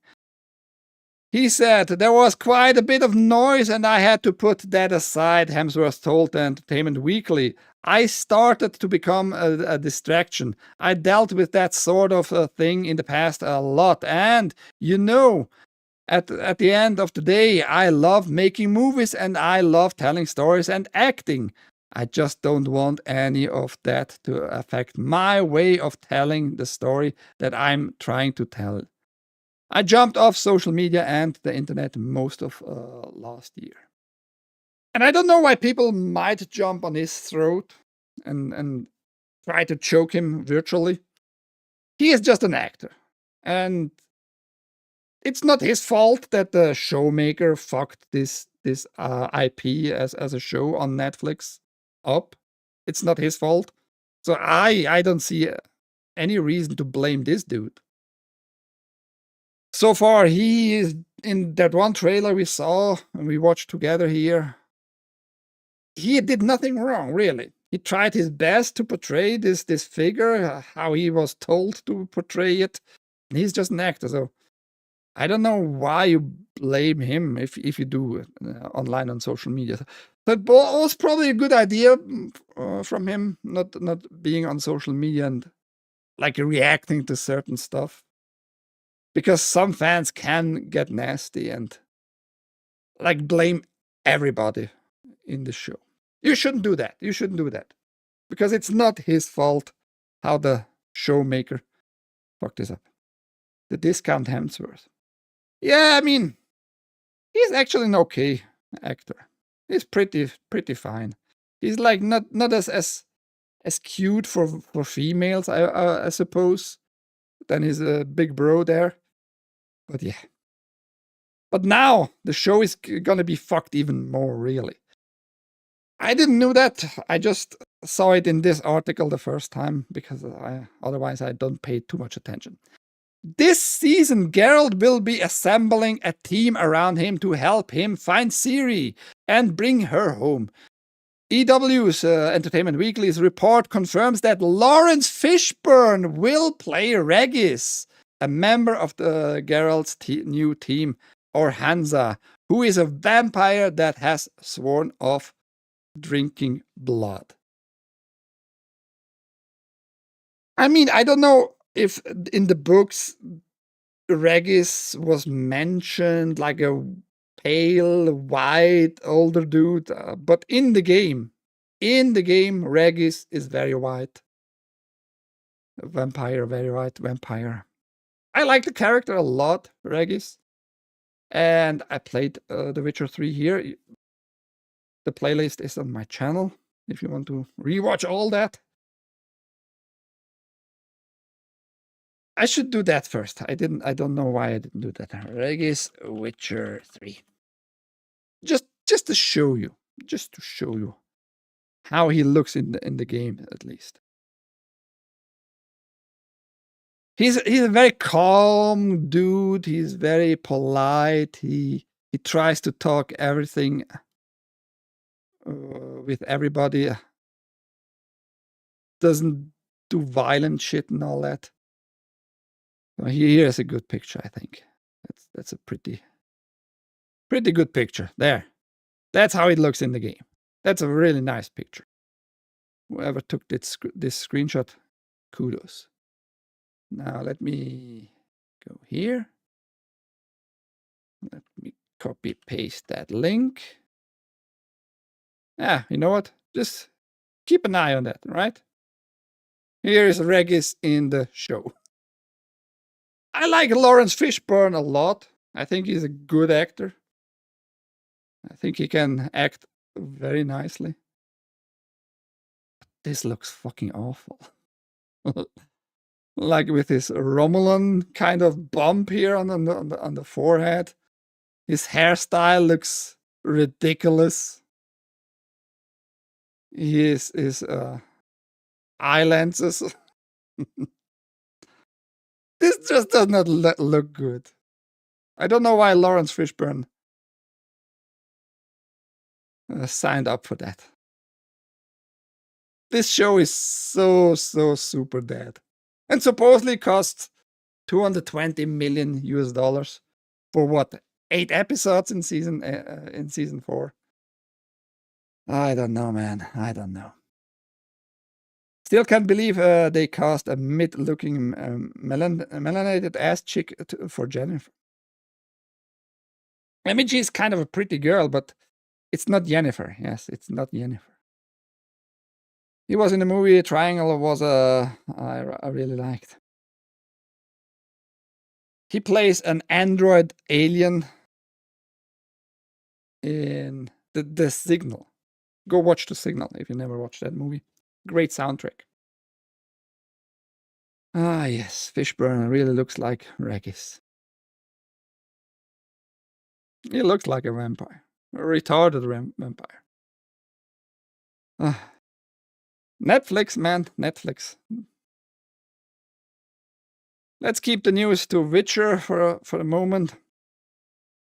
He said, "There was quite a bit of noise and I had to put that aside," Hemsworth told the Entertainment Weekly. "I started to become a distraction. I dealt with that sort of thing in the past a lot. And, you know, at the end of the day, I love making movies and I love telling stories and acting. I just don't want any of that to affect my way of telling the story that I'm trying to tell. I jumped off social media and the internet most of last year." And I don't know why people might jump on his throat and try to choke him virtually. He is just an actor. And it's not his fault that the showmaker fucked this IP as a show on Netflix up. It's not his fault. So I don't see any reason to blame this dude. So far, he is in that one trailer we saw and we watched together here. He did nothing wrong, really. He tried his best to portray this figure, how he was told to portray it. He's just an actor, so I don't know why you blame him if you do online on social media. So it was probably a good idea from him not being on social media and like reacting to certain stuff, because some fans can get nasty and like blame everybody in the show. You shouldn't do that. You shouldn't do that, because it's not his fault how the showmaker fucked this up. The discount Hemsworth. Yeah, I mean, he's actually an okay actor. He's pretty fine. He's like not as cute for females, I suppose, than his big bro there. But yeah. But now the show is gonna be fucked even more, really. I didn't know that. I just saw it in this article the first time because otherwise I don't pay too much attention. This season, Geralt will be assembling a team around him to help him find Ciri and bring her home. EW's Entertainment Weekly's report confirms that Lawrence Fishburne will play Regis, a member of the Geralt's new team, or Hansa, who is a vampire that has sworn off drinking blood. I mean, I don't know if in the books Regis was mentioned like a pale, white, older dude, but in the game, Regis is very white. A vampire, very white vampire. I like the character a lot, Regis. And I played The Witcher 3 here. The playlist is on my channel if you want to rewatch all that. I should do that first. I don't know why I didn't do that. Regis Witcher 3. Just to show you. Just to show you how he looks in the game, at least. He's a very calm dude. He's very polite. He tries to talk everything with everybody. Doesn't do violent shit and all that. Well, here's a good picture, I think. That's a pretty good picture. There. That's how it looks in the game. That's a really nice picture. Whoever took this screenshot, kudos. Now let me go here. Let me copy paste that link. You know what? Just keep an eye on that, right? Here is Regis in the show. I like Lawrence Fishburne a lot. I think he's a good actor. I think he can act very nicely. This looks fucking awful. Like with his Romulan kind of bump here on the forehead. His hairstyle looks ridiculous. His eye lenses. This just does not look good. I don't know why Lawrence Fishburne signed up for that. This show is so super dead, and supposedly costs $220 million for what, 8 episodes in season 4. I don't know, man. I don't know. Still can't believe they cast a mid-looking melanated ass chick for Jennifer. I mean, she's kind of a pretty girl, but it's not Jennifer. Yes, it's not Jennifer. He was in the movie Triangle. Was I really liked. He plays an android alien in the Signal. Go watch The Signal if you never watched that movie. Great soundtrack. Ah, yes, Fishburne really looks like Regis. He looks like a vampire. A retarded vampire. Netflix, man. Netflix. Let's keep the news to Witcher for a moment.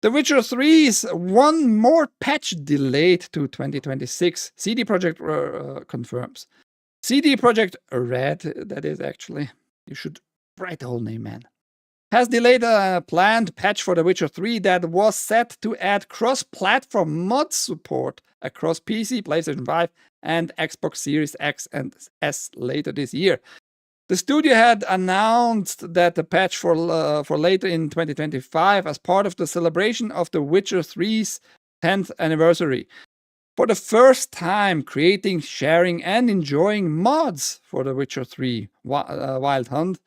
The Witcher 3's one more patch delayed to 2026. CD Projekt confirms. CD Projekt Red, that is actually. You should write the whole name, man. Has delayed a planned patch for The Witcher 3 that was set to add cross-platform mod support across PC, PlayStation 5, and Xbox Series X and S later this year. The studio had announced that the patch for later in 2025 as part of the celebration of The Witcher 3's 10th anniversary. For the first time, creating, sharing, and enjoying mods for The Witcher 3 Wild Hunt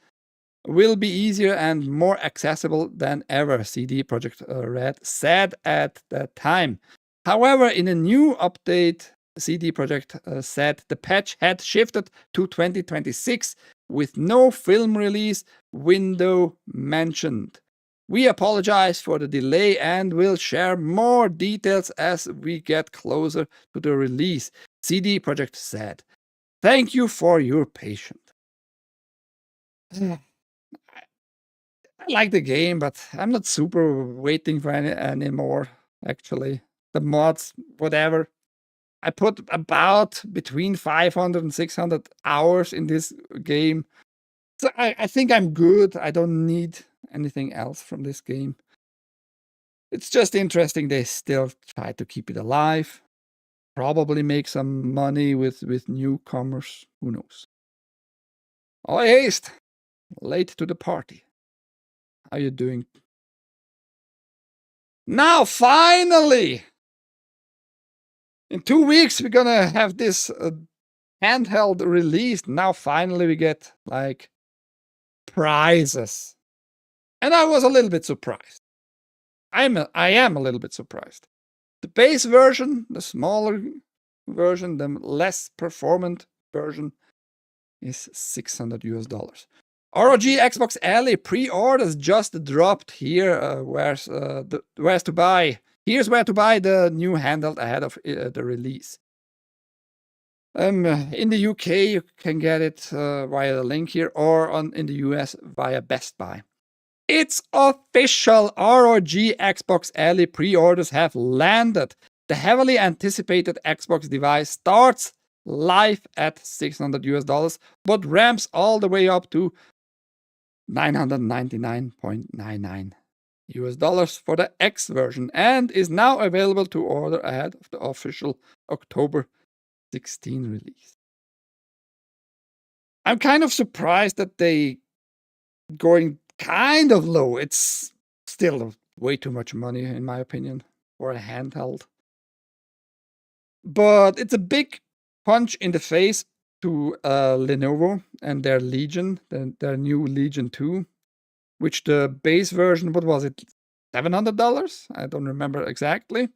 will be easier and more accessible than ever, CD Projekt Red said at that time. However, in a new update, CD Projekt said the patch had shifted to 2026 with no film release window mentioned. We apologize for the delay and will share more details as we get closer to the release, CD Projekt said. Thank you for your patience. I like the game, but I'm not super waiting for any more, actually. The mods, whatever. I put about between 500 and 600 hours in this game. So I think I'm good. I don't need anything else from this game. It's just interesting they still try to keep it alive. Probably make some money with newcomers. Who knows? Oh, haste! Late to the party. How you doing? Now, finally! In 2 weeks, we're gonna have this handheld released. Now, finally, we get, like, prizes. And I was a little bit surprised. I am a little bit surprised. The base version, the smaller version, the less performant version is $600 US. ROG Xbox Alley pre-orders just dropped here. Where's to buy? Here's where to buy the new handheld ahead of the release. In the UK, you can get it via the link here, or in the US via Best Buy. It's official! ROG Xbox Alley pre-orders have landed. The heavily anticipated Xbox device starts live at $600 US, but ramps all the way up to $999.99 US for the X version, and is now available to order ahead of the official October 16 release. I'm kind of surprised that they going kind of low. It's still way too much money, in my opinion, for a handheld. But it's a big punch in the face to Lenovo and their Legion, their new Legion 2, which the base version, what was it, $700? I don't remember exactly.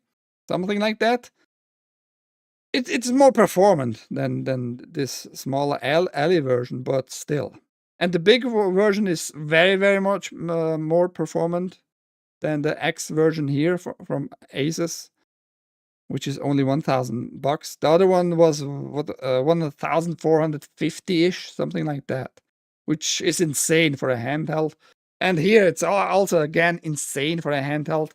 Something like that. It's more performant than this smaller Alley version, but still. And the big version is very, very much more performant than the X version here from Asus, which is only $1,000. The other one was $1,450-ish, something like that, which is insane for a handheld. And here it's also again insane for a handheld,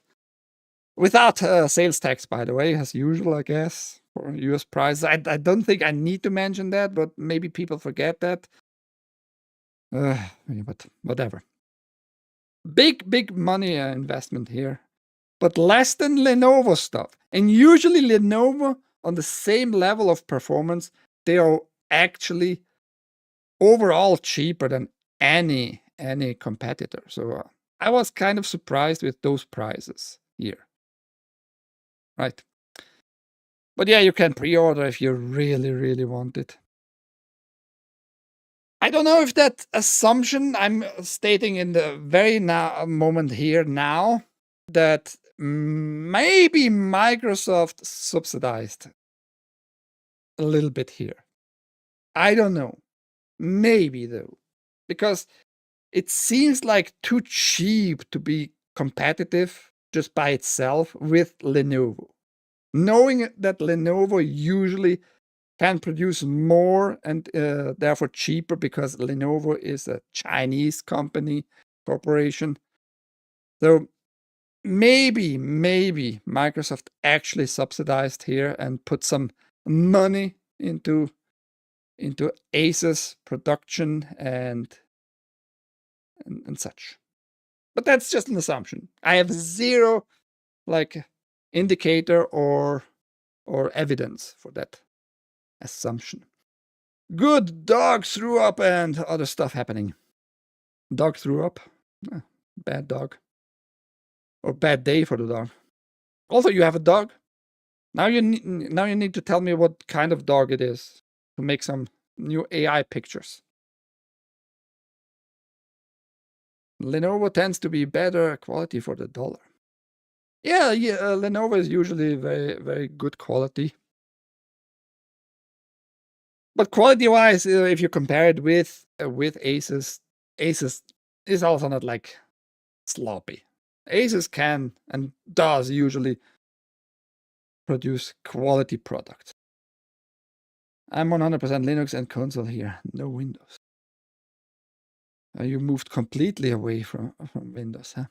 without sales tax, by the way, as usual, I guess, for US prices. I don't think I need to mention that, but maybe people forget that. But whatever. Big money investment here, but less than Lenovo stuff. And usually Lenovo, on the same level of performance, they are actually overall cheaper than any competitor. So I was kind of surprised with those prices here. Right. But yeah, you can pre-order if you really want it. I don't know if that assumption I'm stating in the very moment here now, that maybe Microsoft subsidized a little bit here. I don't know. Maybe though, because it seems like too cheap to be competitive just by itself with Lenovo. Knowing that Lenovo usually can produce more and therefore cheaper, because Lenovo is a Chinese corporation. So maybe Microsoft actually subsidized here and put some money into Ace's production and such. But that's just an assumption. I have zero like indicator or evidence for that assumption. Good, dog threw up and other stuff happening. Dog threw up. Bad dog. Or bad day for the dog. Also, you have a dog. Now you need to tell me what kind of dog it is to make some new AI pictures. Lenovo tends to be better quality for the dollar. Yeah, Lenovo is usually very, very good quality. But quality-wise, if you compare it with Asus is also not like sloppy. Asus can and does usually produce quality products. I'm 100% Linux and console here, no Windows. You moved completely away from Windows, huh?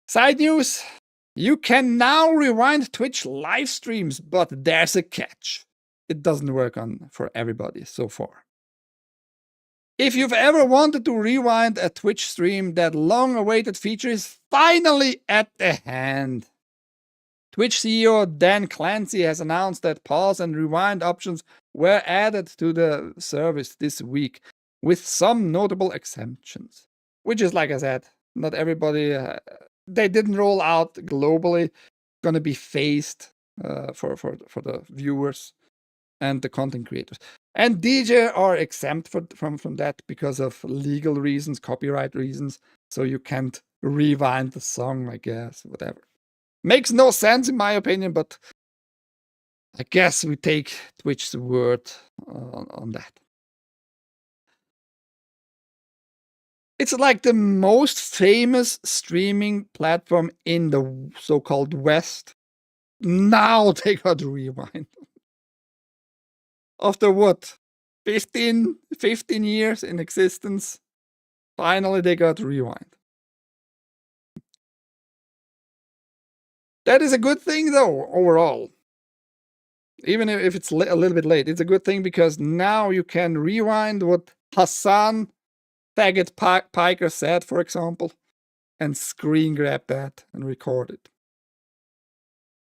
Side news, you can now rewind Twitch live streams, but there's a catch. It doesn't work for everybody so far. If you've ever wanted to rewind a Twitch stream, that long-awaited feature is finally at the hand. Twitch CEO Dan Clancy has announced that pause and rewind options were added to the service this week, with some notable exemptions. Which is, like I said, not everybody. They didn't roll out globally. Going to be phased for the viewers and the content creators. And DJ are exempt from that because of legal reasons, copyright reasons. So you can't rewind the song, I guess, whatever. Makes no sense in my opinion, but I guess we take Twitch's word on that. It's like the most famous streaming platform in the so-called West. Now they got rewind. After what? 15 years in existence, finally they got rewind. That is a good thing though, overall. Even if it's a little bit late, it's a good thing because now you can rewind what Hassan Faggot Piker said, for example, and screen grab that and record it.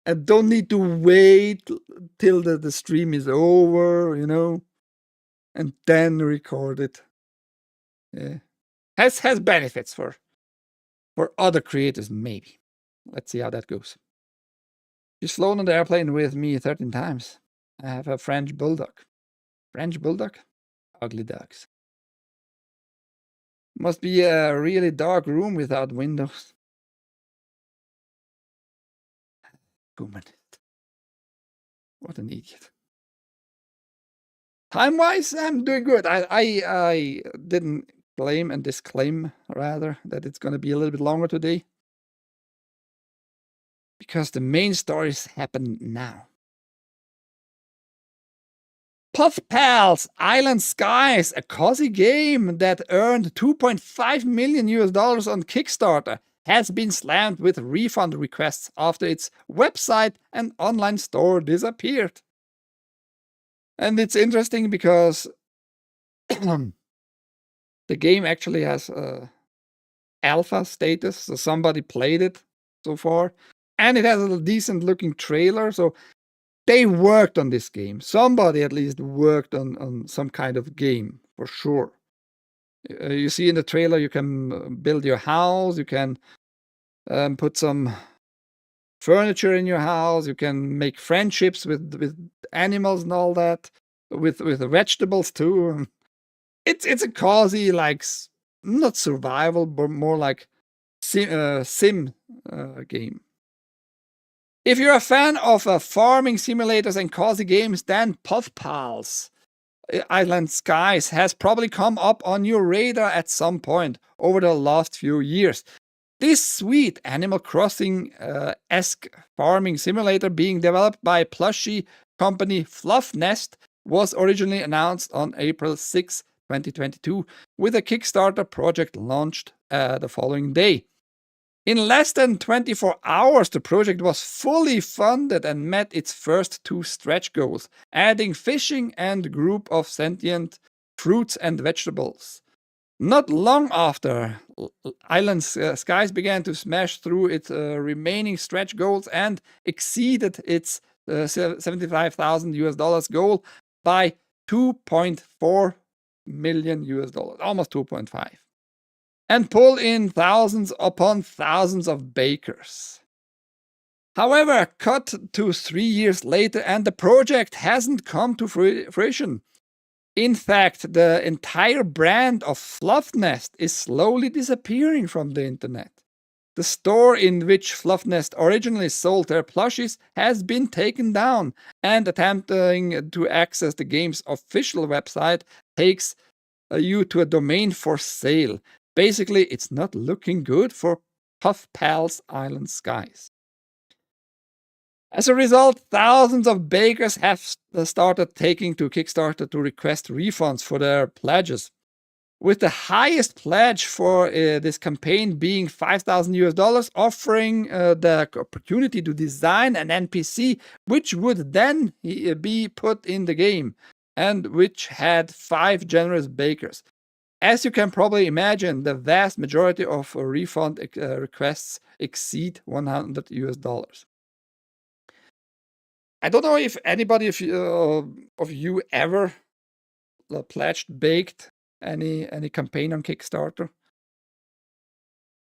And don't need to wait till the stream is over, you know, and then record it. Yeah. Has benefits for other creators, maybe. Let's see how that goes. You've flown on the airplane with me 13 times. I have a French bulldog. French bulldog? Ugly dogs. Must be a really dark room without windows. Humanist. What an idiot. Time-wise, I'm doing good. I didn't claim and disclaim, rather, that it's going to be a little bit longer today. Because the main stories happen now. Puff Pals Island Skies, a cozy game that earned $2.5 million on Kickstarter, has been slammed with refund requests after its website and online store disappeared. And it's interesting because the game actually has alpha status, so somebody played it so far. And it has a decent looking trailer, so they worked on this game. Somebody at least worked on some kind of game, for sure. You see in the trailer, you can build your house, you can put some furniture in your house, you can make friendships with animals and all that, with vegetables too. It's a cozy, like, not survival, but more like sim game. If you're a fan of farming simulators and cozy games, then Puff Pals Island Skies has probably come up on your radar at some point over the last few years. This sweet Animal Crossing-esque farming simulator being developed by plushie company Fluff Nest was originally announced on April 6, 2022, with a Kickstarter project launched the following day. In less than 24 hours, the project was fully funded and met its first 2 stretch goals, adding fishing and a group of sentient fruits and vegetables. Not long after, Island Skies began to smash through its remaining stretch goals and exceeded its $75,000 goal by $2.4 million, almost 2.5, and pulled in thousands upon thousands of bakers. However, cut to 3 years later, and the project hasn't come to fruition. In fact, the entire brand of Fluff Nest is slowly disappearing from the internet. The store in which Fluff Nest originally sold their plushies has been taken down, and attempting to access the game's official website takes you to a domain for sale. Basically, it's not looking good for Puff Pals Island Skies. As a result, thousands of bakers have started taking to Kickstarter to request refunds for their pledges, with the highest pledge for this campaign being $5,000, offering the opportunity to design an NPC which would then be put in the game, and which had 5 generous bakers. As you can probably imagine, the vast majority of refund requests exceed $100. I don't know if anybody of you ever pledged, baked any campaign on Kickstarter.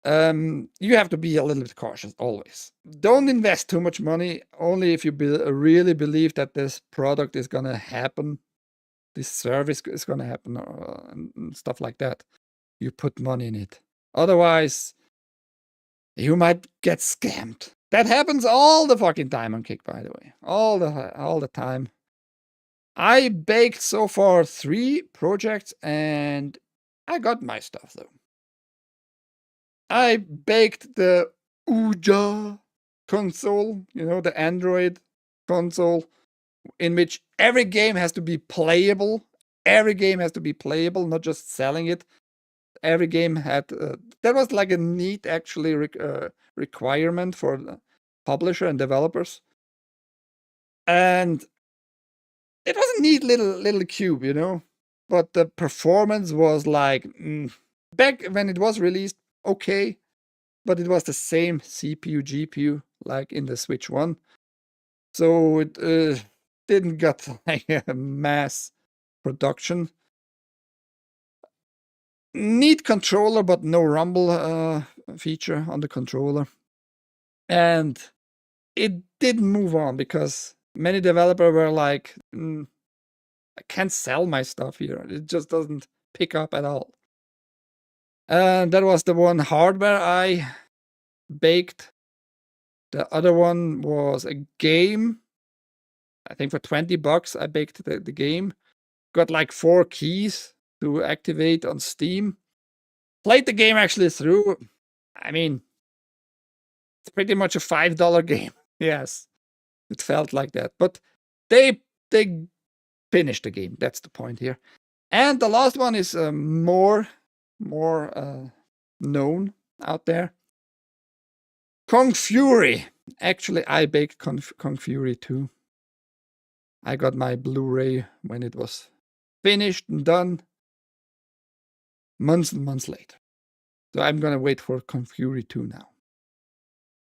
You have to be a little bit cautious always. Don't invest too much money, only if you really believe that this product is going to happen, this service is going to happen, and stuff like that. You put money in it. Otherwise, you might get scammed. That happens all the fucking time on Kick, by the way. All the time. I baked so far 3 projects, and I got my stuff, though. I baked the UrhG console, the Android console, in which every game has to be playable. Every game has to be playable, not just selling it. Every game had... that was like a neat, actually, requirement for the publisher and developers. And it was a neat little cube, But the performance was like... back when it was released, okay. But it was the same CPU, GPU, like in the Switch 1. So it didn't get like a mass production. Neat controller, but no rumble feature on the controller. And it didn't move on because many developers were like, I can't sell my stuff here. It just doesn't pick up at all. And that was the one hardware I baked. The other one was a game. I think for $20 I baked the game. Got like 4 keys to activate on Steam. Played the game actually through. I mean, it's pretty much a $5 game. Yes, it felt like that. But they finished the game. That's the point here. And the last one is more known out there. Kung Fury. Actually, I baked Kung Fury too. I got my Blu-ray when it was finished and done. Months and months later. So I'm going to wait for Kung Fury 2 now.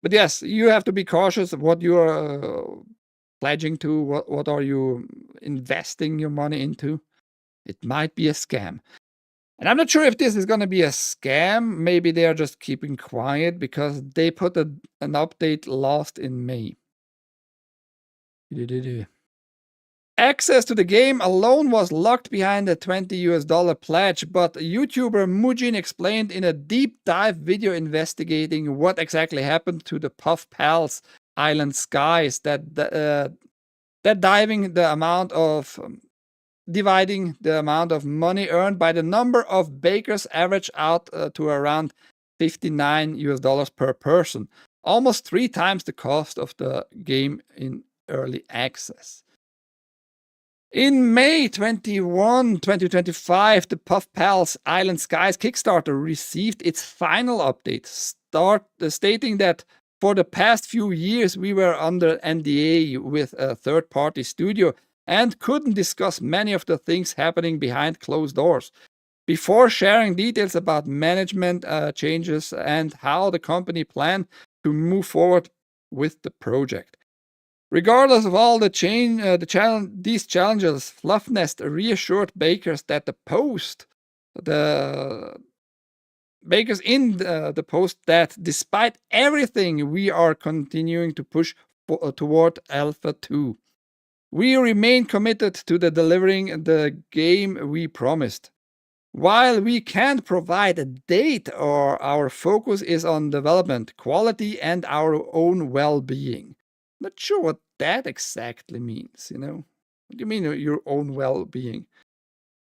But yes, you have to be cautious of what you are pledging to. What are you investing your money into? It might be a scam. And I'm not sure if this is going to be a scam. Maybe they are just keeping quiet because they put an update last in May. Access to the game alone was locked behind a $20 pledge, but YouTuber Mujin explained in a deep dive video investigating what exactly happened to the Puff Pals Island Skies that dividing the amount of money earned by the number of bakers averaged out to around $59 per person, almost 3 times the cost of the game in early access. In May 21, 2025, the Puff Pals Island Skies Kickstarter received its final update, stating that for the past few years we were under NDA with a third-party studio and couldn't discuss many of the things happening behind closed doors. Before sharing details about management changes and how the company planned to move forward with the project. Regardless of all these challenges, Fluffnest reassured bakers that the post that despite everything, we are continuing to push toward Alpha 2. We remain committed to delivering the game we promised. While we can't provide a date, or our focus is on development, quality, and our own well-being. Not sure what that exactly means, you know? What do you mean your own well-being?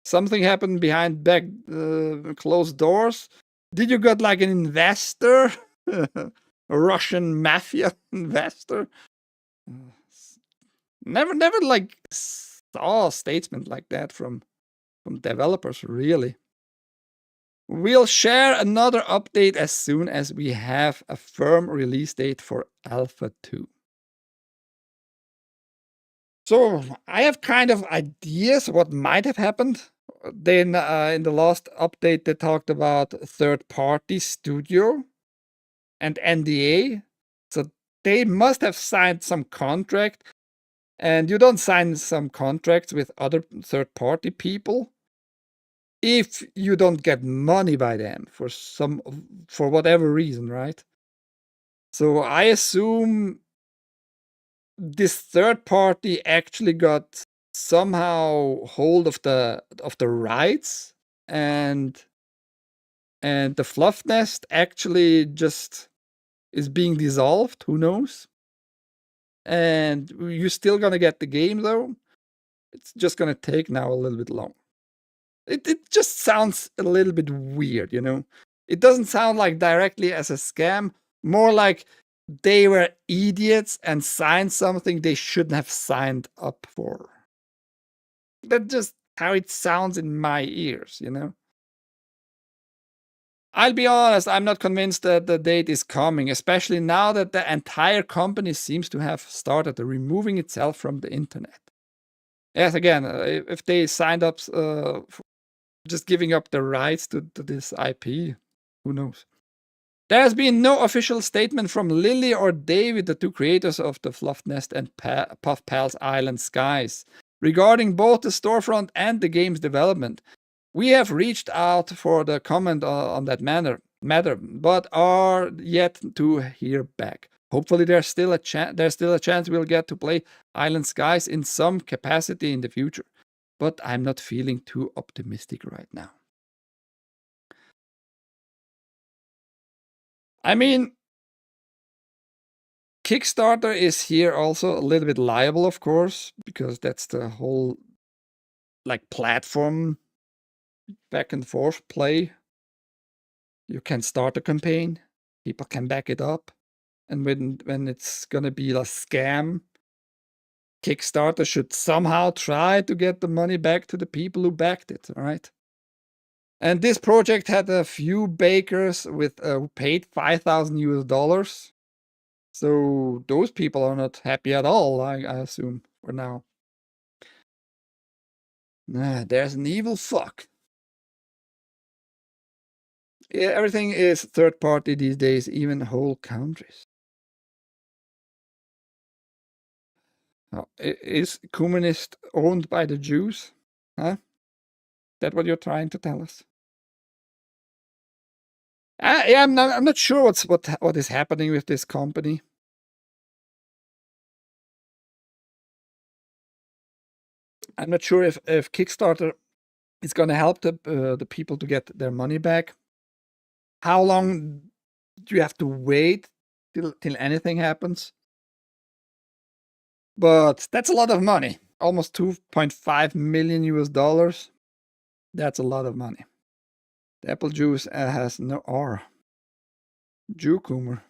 Something happened behind closed doors? Did you got like an investor? A Russian mafia investor? Never like saw a statement like that from developers, really. We'll share another update as soon as we have a firm release date for Alpha 2. So I have kind of ideas what might have happened. Then in the last update, they talked about third-party studio and NDA. So they must have signed some contract. And you don't sign some contracts with other third-party people if you don't get money by them for whatever reason, right? So I assume this third party actually got somehow hold of the rights, and the Fluff Nest actually just is being dissolved. Who knows? And you're still gonna get the game though. It's just gonna take now a little bit long. It just sounds a little bit weird, you know? It doesn't sound like directly as a scam, more like they were idiots and signed something they shouldn't have signed up for. That's just how it sounds in my ears, you know? I'll be honest, I'm not convinced that the date is coming, especially now that the entire company seems to have started removing itself from the internet. Yes, again, if they signed up just giving up the rights to this IP, who knows? There has been no official statement from Lily or David, the two creators of the Fluff Nest and Puff Pals Island Skies, regarding both the storefront and the game's development. We have reached out for the comment on that matter, but are yet to hear back. Hopefully, there's still a chance we'll get to play Island Skies in some capacity in the future. But I'm not feeling too optimistic right now. I mean, Kickstarter is here also a little bit liable, of course, because that's the whole like platform back and forth play. You can start a campaign, people can back it up, and when it's gonna be a scam, Kickstarter should somehow try to get the money back to the people who backed it, right? And this project had a few bakers with who paid $5,000. So those people are not happy at all, I assume, for now. There's an evil fuck. Yeah, everything is third party these days, even whole countries. Is communist owned by the Jews? Huh? That what you're trying to tell us? Yeah, I'm not sure what is happening with this company. I'm not sure if Kickstarter is going to help the people to get their money back. How long do you have to wait till anything happens? But that's a lot of money. Almost 2.5 million US dollars. That's a lot of money. The apple juice has no R. Jewcoomer.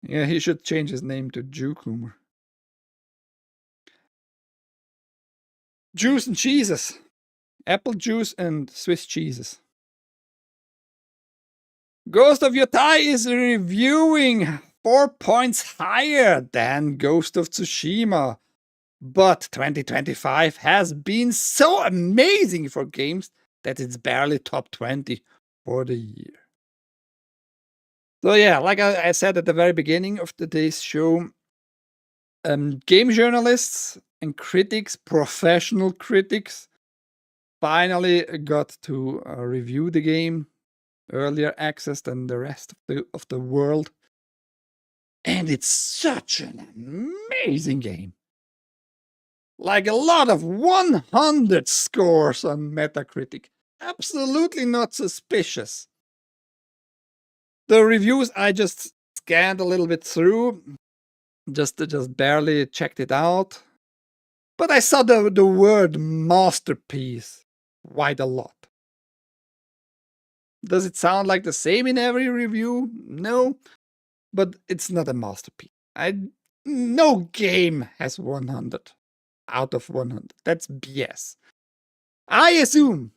Yeah, he should change his name to Jewcoomer. Juice and cheeses. Apple juice and Swiss cheeses. Ghost of Yotei is reviewing 4 points higher than Ghost of Tsushima. But 2025 has been so amazing for games that it's barely top 20 for the year. So yeah, like I said at the very beginning of today's show, game journalists and critics, professional critics, finally got to review the game, earlier access than the rest of the world. And it's such an amazing game. Like a lot of 100 scores on Metacritic. Absolutely not suspicious. The reviews I just scanned a little bit through, just barely checked it out. But I saw the word masterpiece quite a lot. Does it sound like the same in every review? No, but it's not a masterpiece. No game has 100 out of 100. That's BS. I assume.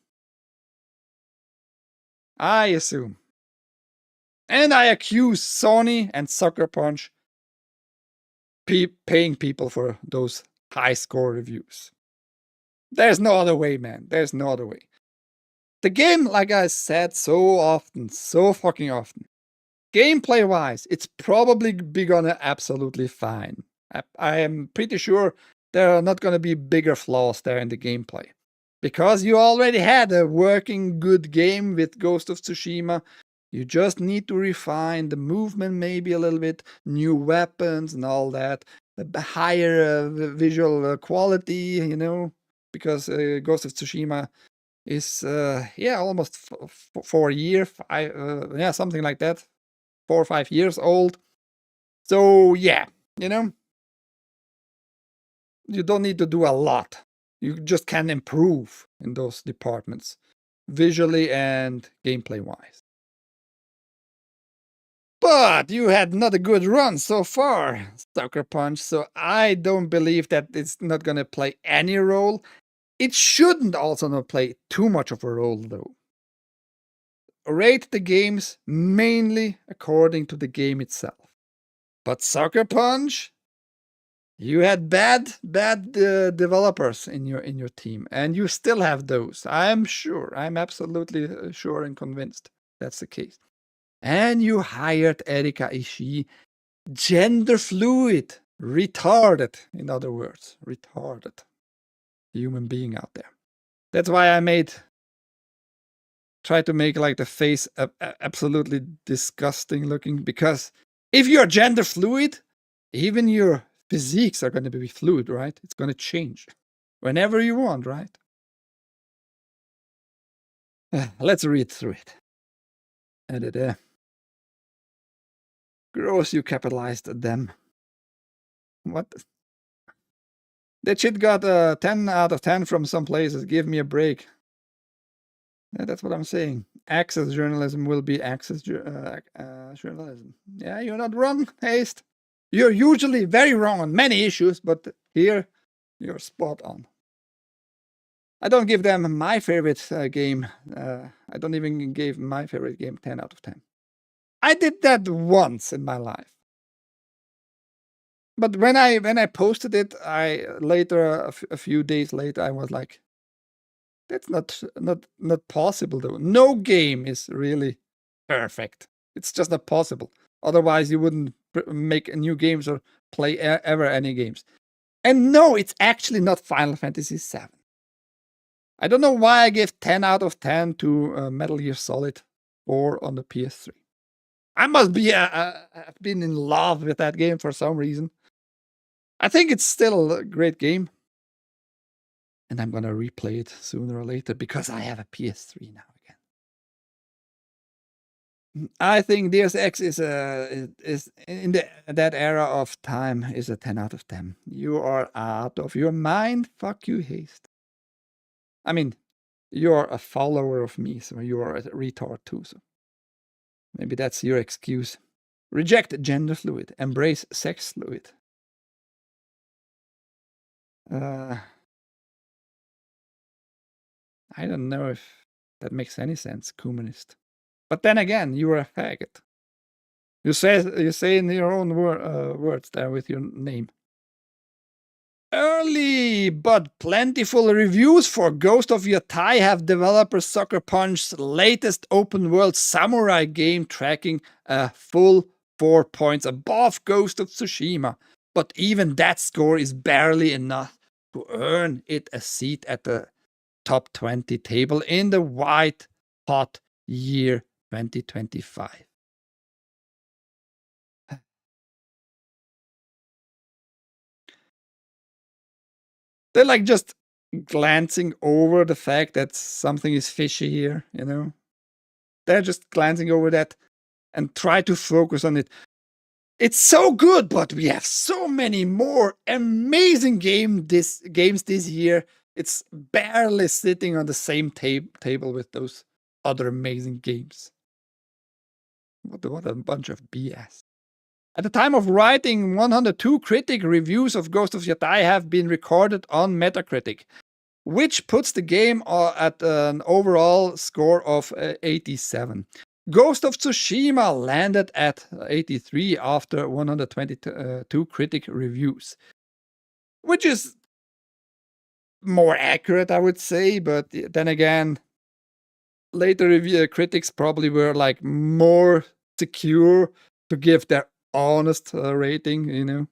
And I accuse Sony and Sucker Punch paying people for those high score reviews. There's no other way, man. There's no other way. The game, like I said so often, so fucking often, gameplay-wise, it's probably gonna absolutely fine. I am pretty sure there are not gonna be bigger flaws there in the gameplay. Because you already had a working good game with Ghost of Tsushima. You just need to refine the movement maybe a little bit, new weapons and all that, the higher visual quality, because Ghost of Tsushima is, almost 4 years, something like that, 4 or 5 years old. So yeah, you don't need to do a lot. You just can improve in those departments, visually and gameplay-wise. But you had not a good run so far, Sucker Punch, so I don't believe that it's not gonna play any role. It shouldn't also not play too much of a role, though. Rate the games mainly according to the game itself. But Sucker Punch, you had bad developers in your team, and you still have those. I'm sure. I'm absolutely sure and convinced that's the case. And you hired Erika Ishii, gender fluid, retarded, in other words, retarded human being out there. That's why I try to make like the face absolutely disgusting looking, because if you're gender fluid, even your physiques are going to be fluid, right? It's going to change whenever you want, right? Let's read through it. Gross, you capitalized them. What? That shit got a 10 out of 10 from some places. Give me a break. Yeah, that's what I'm saying. Access journalism will be access journalism. Yeah, you're not wrong, Haste. You're usually very wrong on many issues, but here you're spot on. I don't give them my favorite game. I don't even give my favorite game 10 out of 10. I did that once in my life. But when I posted it, a few days later, I was like, that's not possible though. No game is really perfect. It's just not possible. Otherwise, you wouldn't make new games or play ever any games. And no, it's actually not Final Fantasy VII. I don't know why I gave 10 out of 10 to Metal Gear Solid 4 on the PS3. I must be have been in love with that game for some reason. I think it's still a great game. And I'm gonna replay it sooner or later because I have a PS3 now again. I think Deus Ex is in that era of time is a 10 out of 10. You are out of your mind. Fuck you, Haste. I mean, you're a follower of me, so you're a retard too. So maybe that's your excuse. Reject gender fluid. Embrace sex fluid. I don't know if that makes any sense, Kumanist. But then again, you are a faggot. You say in your own words there with your name. Early but plentiful reviews for Ghost of Yotei have developer Sucker Punch's latest open world samurai game, tracking a full 4 points above Ghost of Tsushima. But even that score is barely enough to earn it a seat at the top 20 table in the white hot year 2025. They're like just glancing over the fact that something is fishy here, you know? They're just glancing over that and try to focus on it. It's so good, but we have so many more amazing games this year. It's barely sitting on the same table with those other amazing games. What a bunch of BS. At the time of writing, 102 critic reviews of Ghost of Yotei have been recorded on Metacritic, which puts the game at an overall score of 87. Ghost of Tsushima landed at 83 after 122 critic reviews, which is more accurate, I would say. But then again, later critics probably were like more secure to give their honest rating, you know.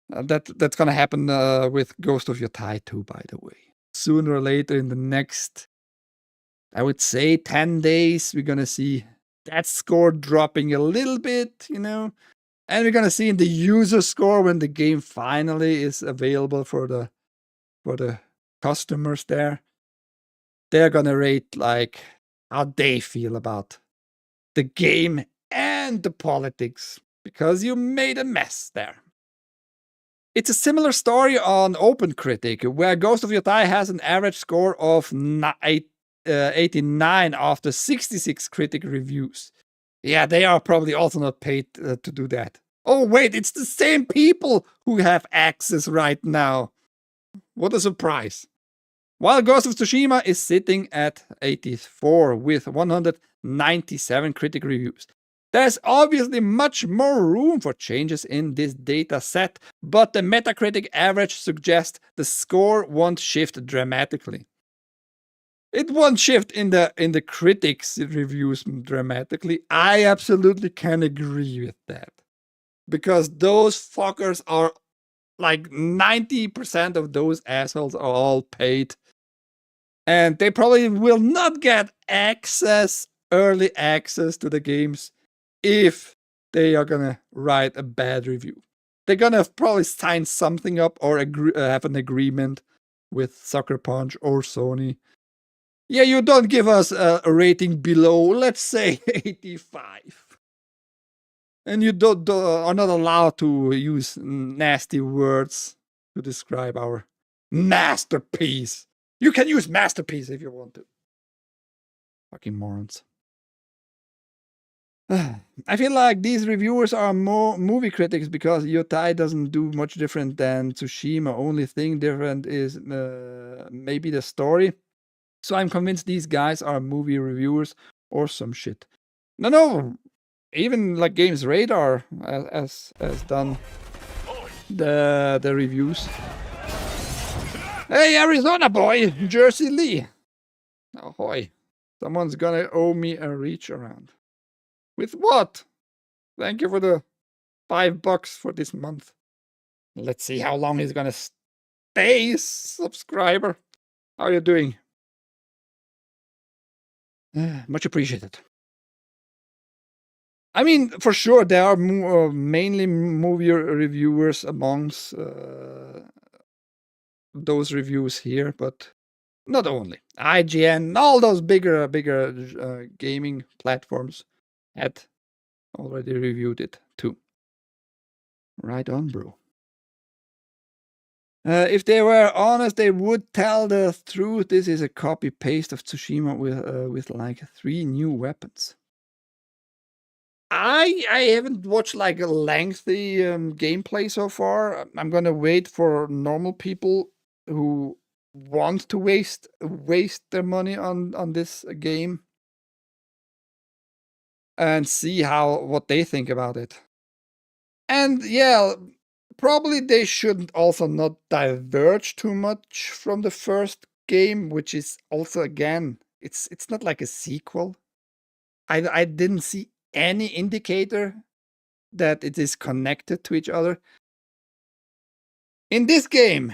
That's gonna happen with Ghost of Yotei too, by the way. Sooner or later in the next, I would say 10 days, we're gonna see that score dropping a little bit, you know. And we're gonna see in the user score when the game finally is available for the customers there. They're gonna rate like how they feel about the game and the politics, because you made a mess there. It's a similar story on OpenCritic, where Ghost of Yotei has an average score of 89 after 66 critic reviews. Yeah, they are probably also not paid to do that. Oh, wait, it's the same people who have access right now. What a surprise. While Ghost of Tsushima is sitting at 84 with 197 critic reviews. There's obviously much more room for changes in this data set, but the Metacritic average suggests the score won't shift dramatically. It won't shift in the critics' reviews dramatically. I absolutely can agree with that. Because those fuckers are like 90% of those assholes are all paid. And they probably will not get early access to the games if they are gonna write a bad review. They're gonna probably sign something up or have an agreement with Sucker Punch or Sony. Yeah, you don't give us a rating below, let's say 85. And you are not allowed to use nasty words to describe our masterpiece. You can use masterpiece if you want to. Fucking morons. I feel like these reviewers are more movie critics because Yotei doesn't do much different than Tsushima. Only thing different is maybe the story. So I'm convinced these guys are movie reviewers or some shit. No. Even like Games Radar has done the reviews. Hey, Arizona boy, Jersey Lee. Ahoy. Someone's gonna owe me a reach around. With what? Thank you for the $5 for this month. Let's see how long he's gonna stay, subscriber. How are you doing? Much appreciated. I mean, for sure, there are mainly movie reviewers amongst those reviews here, but not only. IGN, all those bigger gaming platforms had already reviewed it too. Right on, bro. If they were honest, they would tell the truth. This is a copy-paste of Tsushima with like 3 new weapons. I haven't watched like a lengthy gameplay so far. I'm gonna wait for normal people who want to waste their money on this game. and see what they think about it. And yeah, probably they should also not diverge too much from the first game, which is also, again, it's not like a sequel. I didn't see any indicator that it is connected to each other. In this game,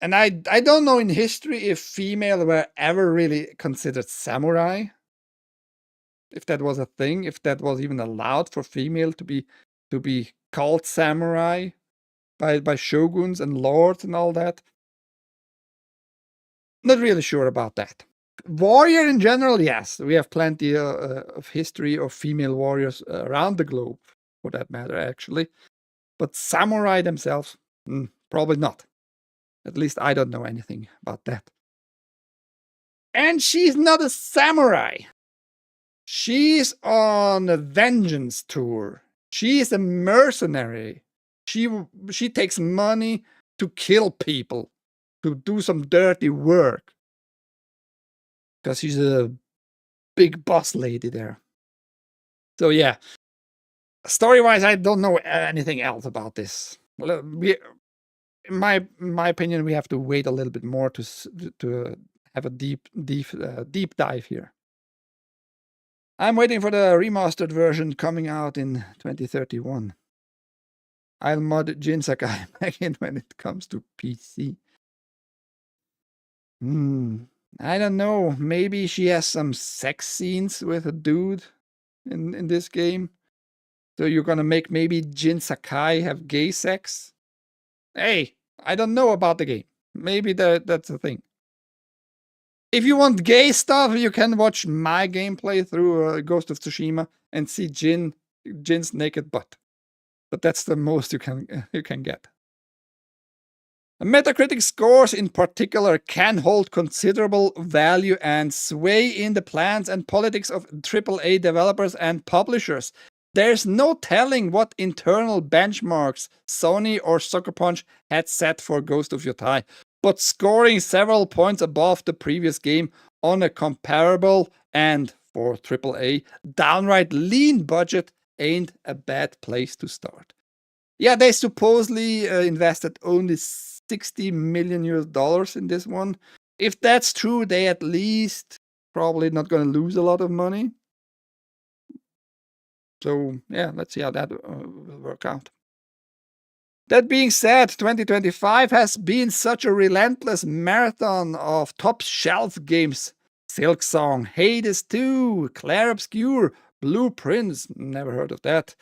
and I don't know in history if female were ever really considered samurai, if that was a thing, if that was even allowed for female to be called samurai by shoguns and lords and all that. Not really sure about that. Warrior in general, yes, we have plenty of history of female warriors around the globe, for that matter, actually. But samurai themselves, probably not. At least I don't know anything about that. And she's not a samurai. She's on a vengeance tour. She's a mercenary. She takes money to kill people, to do some dirty work. Because she's a big boss lady there. So yeah, story-wise, I don't know anything else about this. In my opinion, we have to wait a little bit more to have a deep dive here. I'm waiting for the remastered version coming out in 2031. I'll mod Jin Sakai back in when it comes to PC. I don't know. Maybe she has some sex scenes with a dude in this game. So you're gonna make maybe Jin Sakai have gay sex? Hey, I don't know about the game. Maybe that's a thing. If you want gay stuff, you can watch my gameplay through Ghost of Tsushima and see Jin's naked butt. But that's the most you can get. Metacritic scores in particular can hold considerable value and sway in the plans and politics of AAA developers and publishers. There's no telling what internal benchmarks Sony or Sucker Punch had set for Ghost of Yotei, but scoring several points above the previous game on a comparable and, for AAA, downright lean budget ain't a bad place to start. Yeah, they supposedly invested only $60 million in this one. If that's true, they at least probably not going to lose a lot of money. So yeah, let's see how that will work out. That being said, 2025 has been such a relentless marathon of top shelf games. Silksong, Hades 2, Clair Obscur, Blue Prince, never heard of that.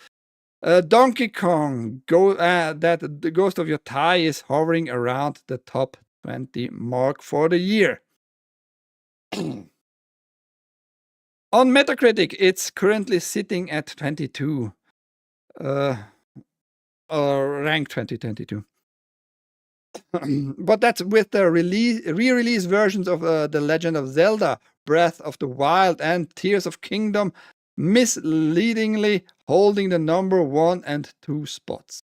Donkey Kong, that the Ghost of Yotei is hovering around the top 20 mark for the year. On Metacritic, it's currently sitting at 22, ranked 2022. But that's with the re-release versions of The Legend of Zelda, Breath of the Wild, and Tears of Kingdom misleadingly holding the number 1 and 2 spots.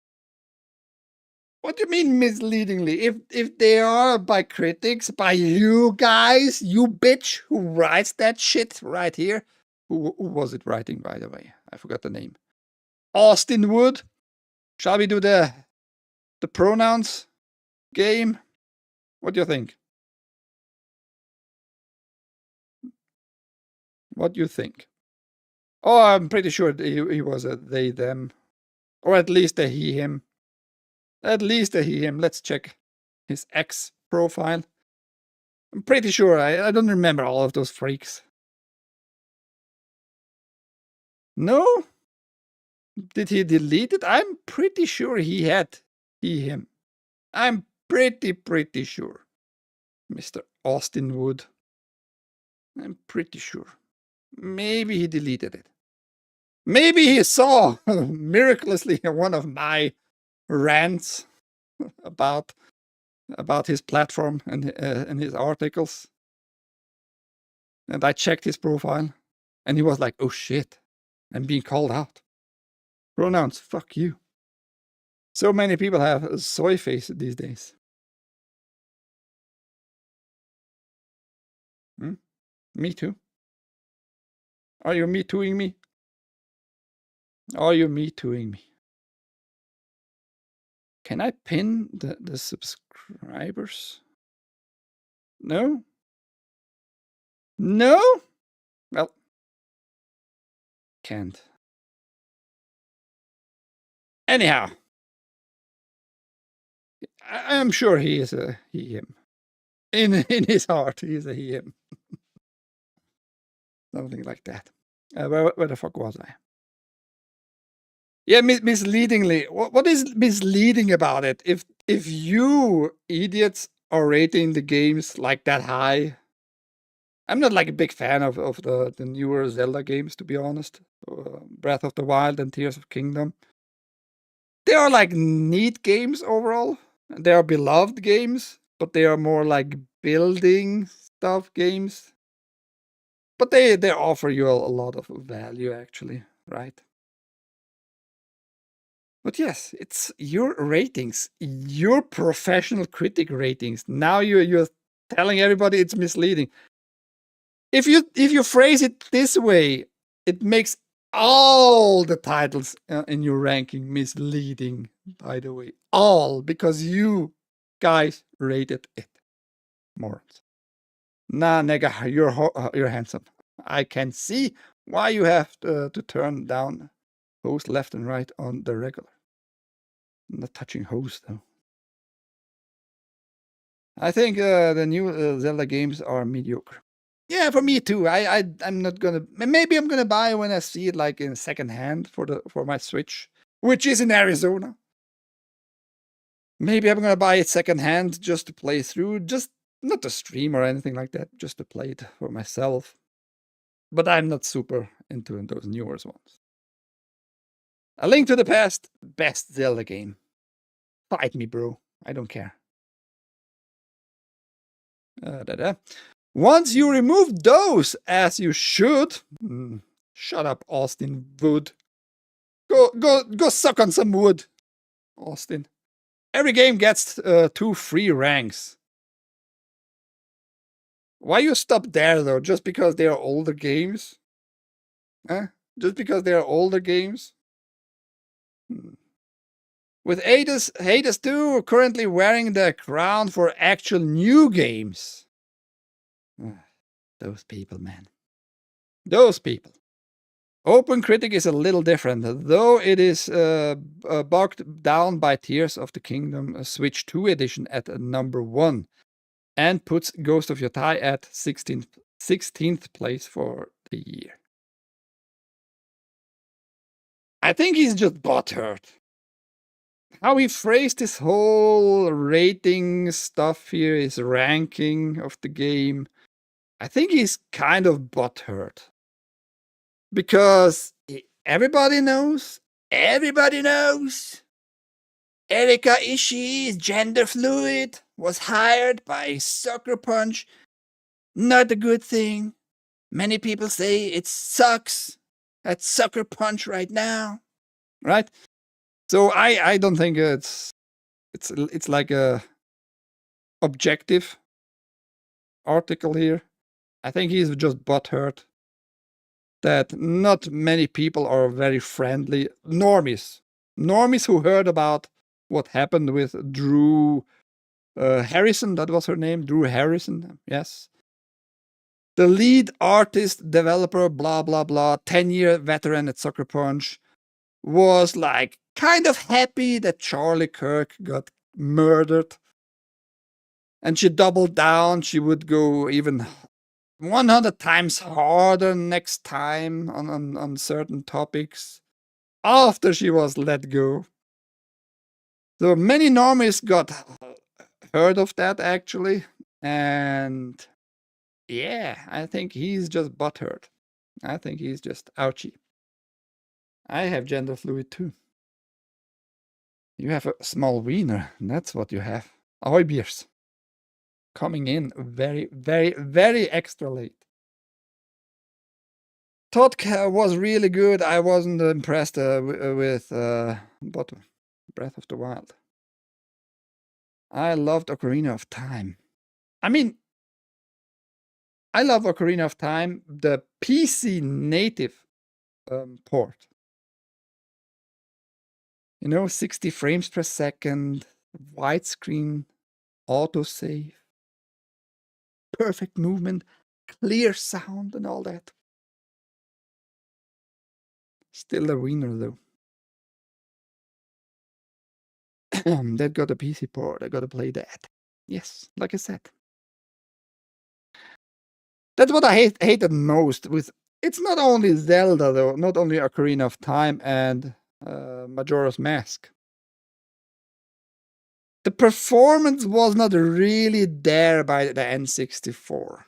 What do you mean misleadingly? If they are by critics, by you guys, you bitch who writes that shit right here. Who was it writing, by the way? I forgot the name. Austin Wood. Shall we do the pronouns game? What do you think? What do you think? Oh, I'm pretty sure he was a they, them. Or at least a he, him. At least a he, him. Let's check his X profile. I'm pretty sure. I don't remember all of those freaks. No? Did he delete it? I'm pretty sure he had he, him. I'm pretty sure. Mr. Austin Wood. I'm pretty sure. Maybe he deleted it. Maybe he saw miraculously one of my rants about his platform and his articles. And I checked his profile and he was like, oh shit, I'm being called out. Pronouns, fuck you. So many people have a soy face these days. Me too. Are you me tooing me? Are you me tooing me? Can I pin the subscribers? No? No? Well, can't. Anyhow, I'm sure he is a he him. In his heart, he is a he him. Something like that. Where the fuck was I? Yeah, misleadingly. What is misleading about it? If you idiots are rating the games like that high, I'm not like a big fan of the newer Zelda games, to be honest. Breath of the Wild and Tears of Kingdom. They are like neat games overall. They are beloved games, but they are more like building stuff games. But they offer you a lot of value, actually, right? But yes, it's your ratings, your professional critic ratings. Now you're telling everybody it's misleading. If you phrase it this way, it makes all the titles in your ranking misleading. By the way, all because you guys rated it. Morons. Nah, nigga, you're handsome. I can see why you have to turn down host left and right on the regular. Not touching host though. I think the new Zelda games are mediocre. Yeah, for me too. I'm not gonna. Maybe I'm gonna buy when I see it like in second hand for my Switch, which is in Arizona. Maybe I'm gonna buy it second hand just to play through, just not to stream or anything like that, just to play it for myself. But I'm not super into those newer ones. A Link to the Past, best Zelda game. Fight me, bro. I don't care. Once you remove those, as you should. Shut up, Austin Wood. Go suck on some wood, Austin. Every game gets 2 free ranks. Why you stop there though? Just because they are older games? Huh? Just because they are older games? With Hades 2 currently wearing the crown for actual new games. Those people, man. Those people. Open Critic is a little different, though it is bogged down by Tears of the Kingdom Switch 2 edition at number 1 and puts Ghost of Yotei at 16th place for the year. I think he's just butthurt. How he phrased this whole rating stuff here, his ranking of the game, I think he's kind of butthurt. Because everybody knows, Erika Ishii is gender fluid, was hired by Sucker Punch. Not a good thing. Many people say it sucks at Sucker Punch right now. Right? So I don't think it's like a objective article here. I think he's just butthurt that not many people are very friendly. Normies who heard about what happened with Drew Harrison, that was her name, Drew Harrison, yes. The lead artist, developer, blah, blah, blah, 10-year veteran at Sucker Punch, was like kind of happy that Charlie Kirk got murdered. And she doubled down. She would go even 100 times harder next time on certain topics after she was let go. So many normies got heard of that actually. And yeah, I think he's just butthurt. I think he's just ouchy. I have gender fluid too. You have a small wiener. That's what you have. Ahoy beers. Coming in very, very, very extra late. Todd was really good. I wasn't impressed with Breath of the Wild. I loved Ocarina of Time. I mean, I love Ocarina of Time, the PC native port. You know, 60 frames per second, widescreen, autosave, perfect movement, clear sound, and all that. Still a winner, though. That got a PC port. I gotta play that. Yes, like I said. That's what I hated most with. It's not only Zelda, though, not only Ocarina of Time and Majora's Mask. The performance was not really there by the N64.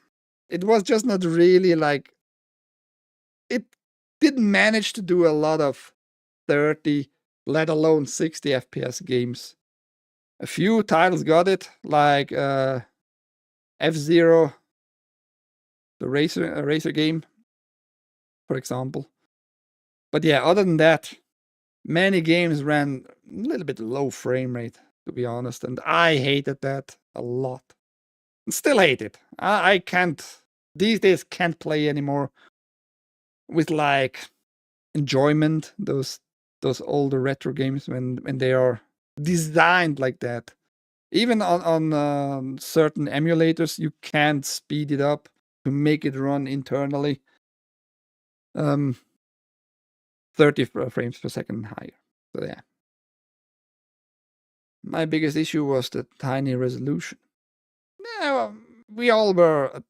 It was just not really like. It didn't manage to do a lot of 30, let alone 60 FPS games. A few titles got it, like F-Zero, the racer game, for example. But yeah, other than that, many games ran a little bit low frame rate, to be honest, and I hated that a lot. Still hate it. I can't, these days, can't play anymore with like enjoyment those older retro games when they are designed like that. Even on certain emulators, you can't speed it up to make it run internally 30 frames per second higher. So yeah. My biggest issue was the tiny resolution. Yeah, well, we all were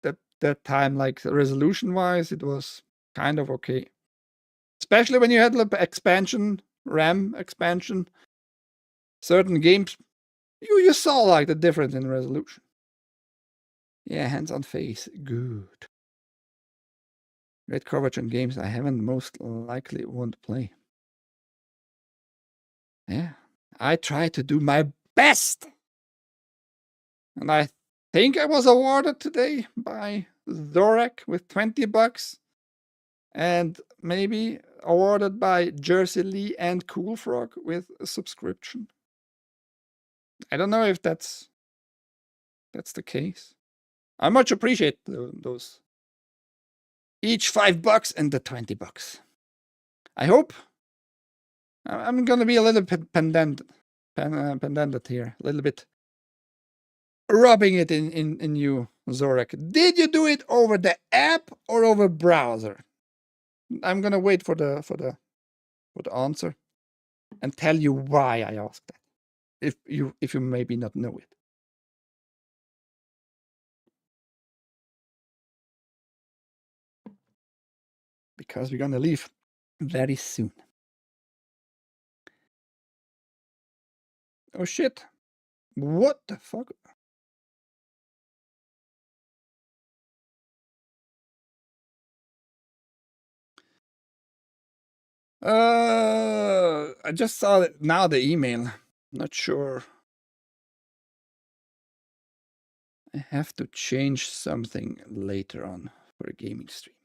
at that time, like resolution-wise, it was kind of okay. Especially when you had the expansion, RAM expansion. Certain games, you saw like the difference in resolution. Yeah, hands-on face, good. Great coverage on games I haven't most likely won't play. Yeah, I try to do my best. And I think I was awarded today by Zorak with $20. And maybe awarded by Jersey Lee and Cool Frog with a subscription. I don't know if that's the case. I much appreciate those. Each $5 and the $20. I hope I'm gonna be a little bit pendant here, a little bit rubbing it in you, Zorak. Did you do it over the app or over browser? I'm gonna wait for the answer and tell you why I asked that. If you maybe not know it. Because we're gonna leave very soon. Oh shit. What the fuck? I just saw it now, the email. Not sure. I have to change something later on for a gaming stream.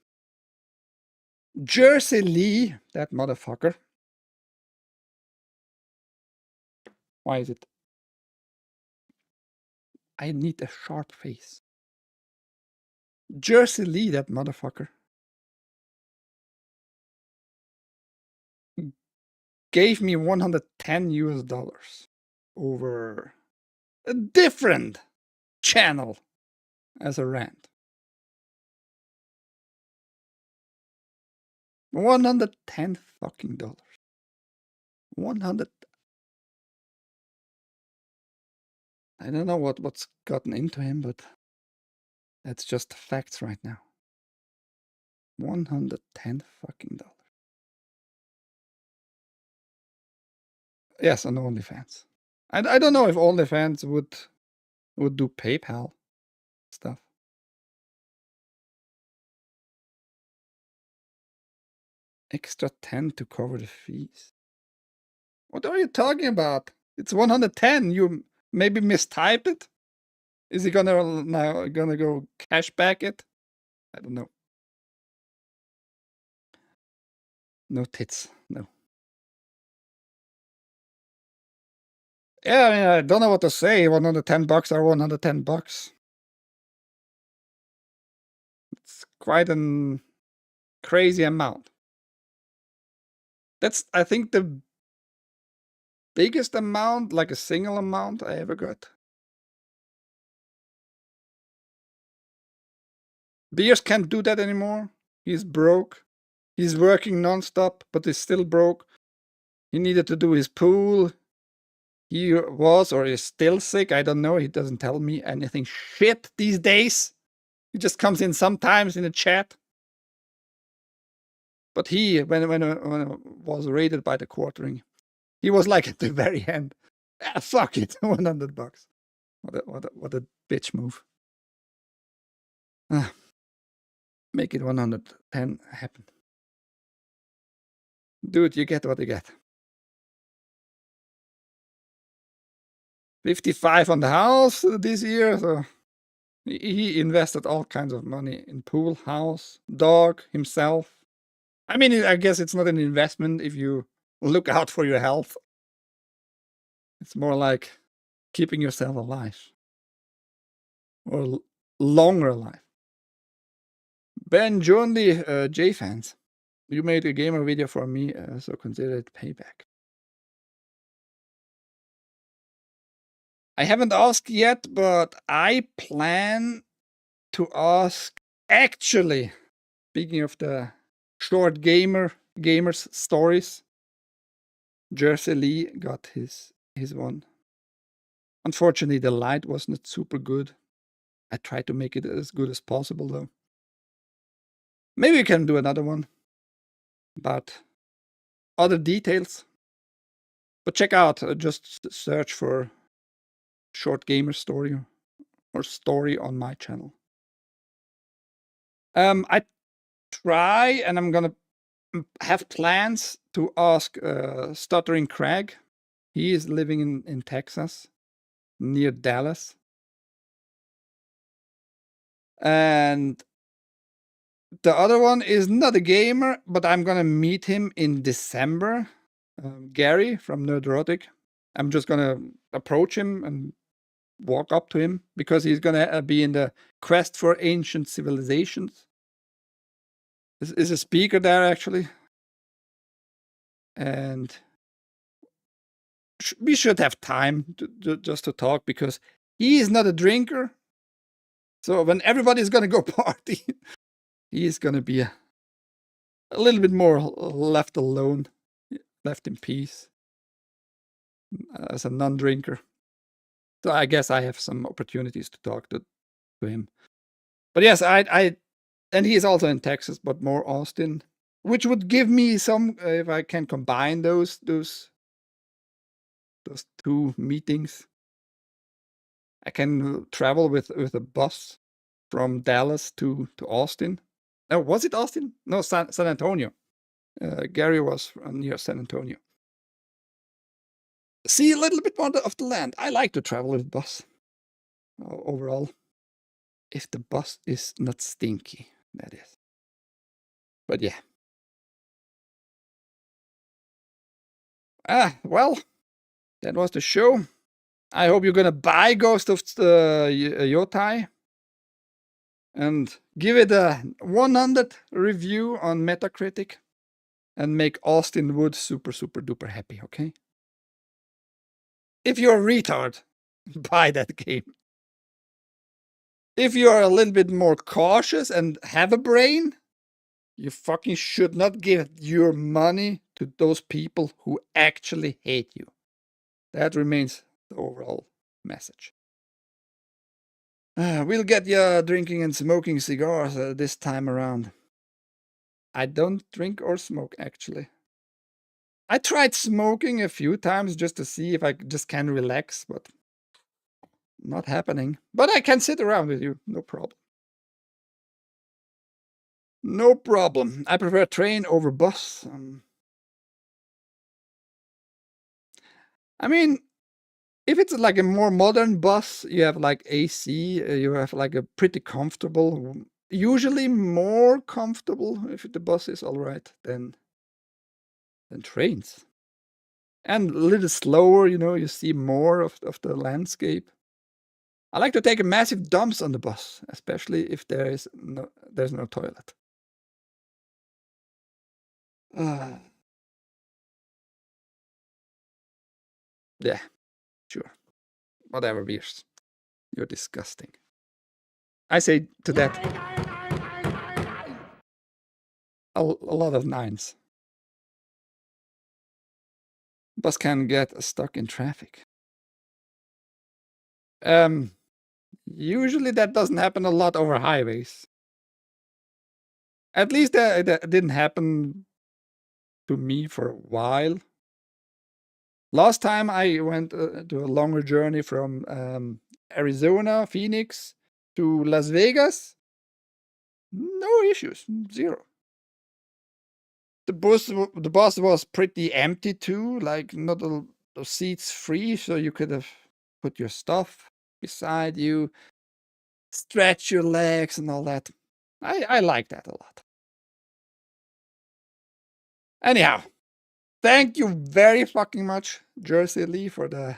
Jersey Lee, that motherfucker. Why is it? I need a sharp face. Jersey Lee, that motherfucker. Gave me $110 over a different channel as a rant. 110 fucking dollars. 100. I don't know what's gotten into him, but that's just the facts right now. 110 fucking dollars. Yes, on OnlyFans. I don't know if OnlyFans would do PayPal stuff. Extra 10 to cover the fees. What are you talking about? It's 110. You maybe mistyped it? Is he gonna go cash back it? I don't know. No tits, no. Yeah, I mean, I don't know what to say. $110 or $110. It's quite a crazy amount. That's, I think, the biggest amount, like a single amount I ever got. Beers can't do that anymore. He's broke. He's working nonstop, but he's still broke. He needed to do his pool. He was or is still sick. I don't know. He doesn't tell me anything shit these days. He just comes in sometimes in the chat. But he, when it was rated by the quartering, he was like at the very end. Ah, fuck it, $100. What a bitch move. Make it 110 happen. Dude, you get what you get. 55 on the house this year. So he invested all kinds of money in pool, house, dog, himself. I mean, I guess it's not an investment if you look out for your health. It's more like keeping yourself alive. Or longer alive. Ben Jondi, J fans. You made a gamer video for me, so consider it payback. I haven't asked yet, but I plan to ask. Actually, speaking of the short gamers stories, Jersey Lee got his one. Unfortunately, the light was not super good. I tried to make it as good as possible, though. Maybe we can do another one about other details. But check out, just search for short gamer story or story on my channel. I try, and I'm gonna have plans to ask Stuttering Craig. He is living in Texas, near Dallas. And the other one is not a gamer, but I'm gonna meet him in December. Gary from Nerdrotic. I'm just gonna approach him and walk up to him because he's gonna be in the Quest for Ancient Civilizations. Is a speaker there actually, and we should have time just to talk because he is not a drinker. So when everybody's gonna go party, he's gonna be a little bit more left alone, left in peace as a non-drinker. So I guess I have some opportunities to talk to him. But yes, and he is also in Texas, but more Austin, which would give me some if I can combine those two meetings. I can travel with a bus from Dallas to Austin. Oh, was it Austin? No, San Antonio. Gary was near San Antonio. See a little bit more of the land. I like to travel with bus overall. If the bus is not stinky, that is. But yeah. Well, that was the show. I hope you're gonna buy Ghost of Yotei and give it a 100 review on Metacritic and make Austin Wood super duper happy, okay? If you're a retard, buy that game. If you're a little bit more cautious and have a brain, you fucking should not give your money to those people who actually hate you. That remains the overall message. We'll get you drinking and smoking cigars this time around. I don't drink or smoke, actually. I tried smoking a few times just to see if I just can relax, but not happening. But I can sit around with you, no problem. No problem. I prefer train over bus. I mean, if it's like a more modern bus, you have like AC, you have like a pretty comfortable, usually more comfortable if the bus is all right than trains. And a little slower, you see more of the landscape. I like to take massive dumps on the bus, especially if there's no toilet. Yeah, sure. Whatever, beers. You're disgusting. I say to that a lot of nines. Bus can get stuck in traffic. Usually that doesn't happen a lot over highways. At least that didn't happen to me for a while. Last time I went to a longer journey from Arizona, Phoenix to Las Vegas. No issues, zero. The bus was pretty empty too, like not the seats free, so you could have put your stuff beside you, stretch your legs and all that. I like that a lot. Anyhow, thank you very fucking much, Jersey Lee, for the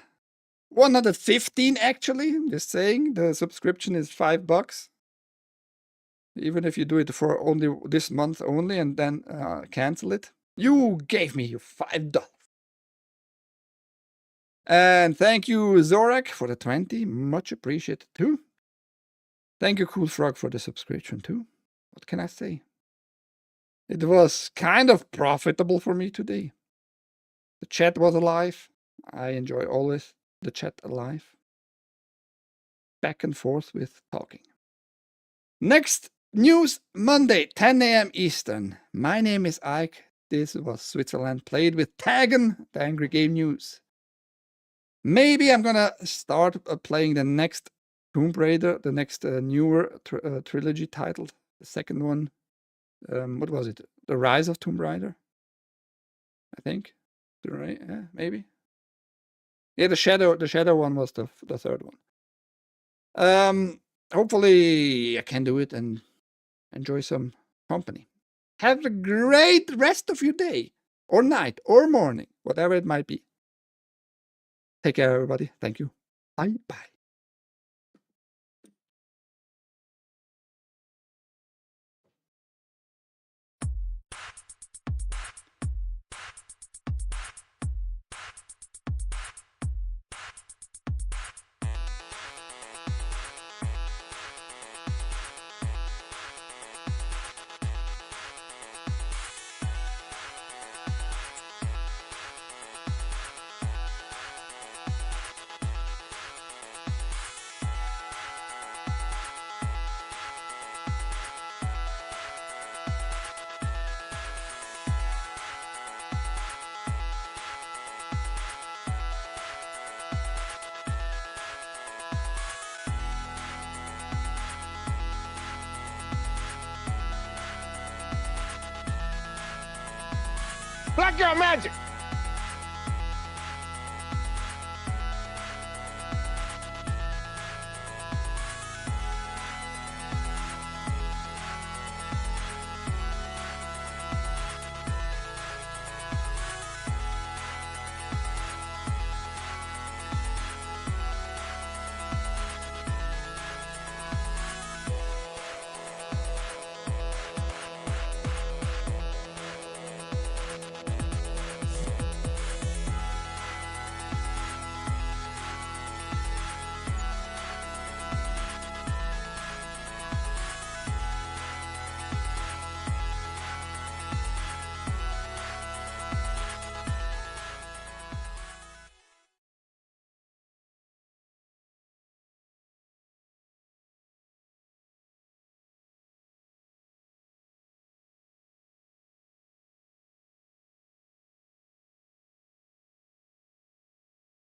115 actually. I'm just saying the subscription is $5. Even if you do it for only this month only and then cancel it, you gave me your $5. And thank you, Zorak, for the 20. Much appreciated too. Thank you, Cool Frog, for the subscription too. What can I say? It was kind of profitable for me today. The chat was alive. I enjoy always the chat alive. Back and forth with talking. Next news, Monday, 10 a.m. Eastern. My name is Ike. This was Switzerland Played with TAGN, the Angry Game News. Maybe I'm gonna start playing the next Tomb Raider, the next newer trilogy title, the second one. What was it? The Rise of Tomb Raider, I think. Right? Yeah, maybe. Yeah, the Shadow one was the third one. Hopefully I can do it and enjoy some company. Have a great rest of your day, or night, or morning, whatever it might be. Take care, everybody. Thank you. Bye bye. Black Girl Magic!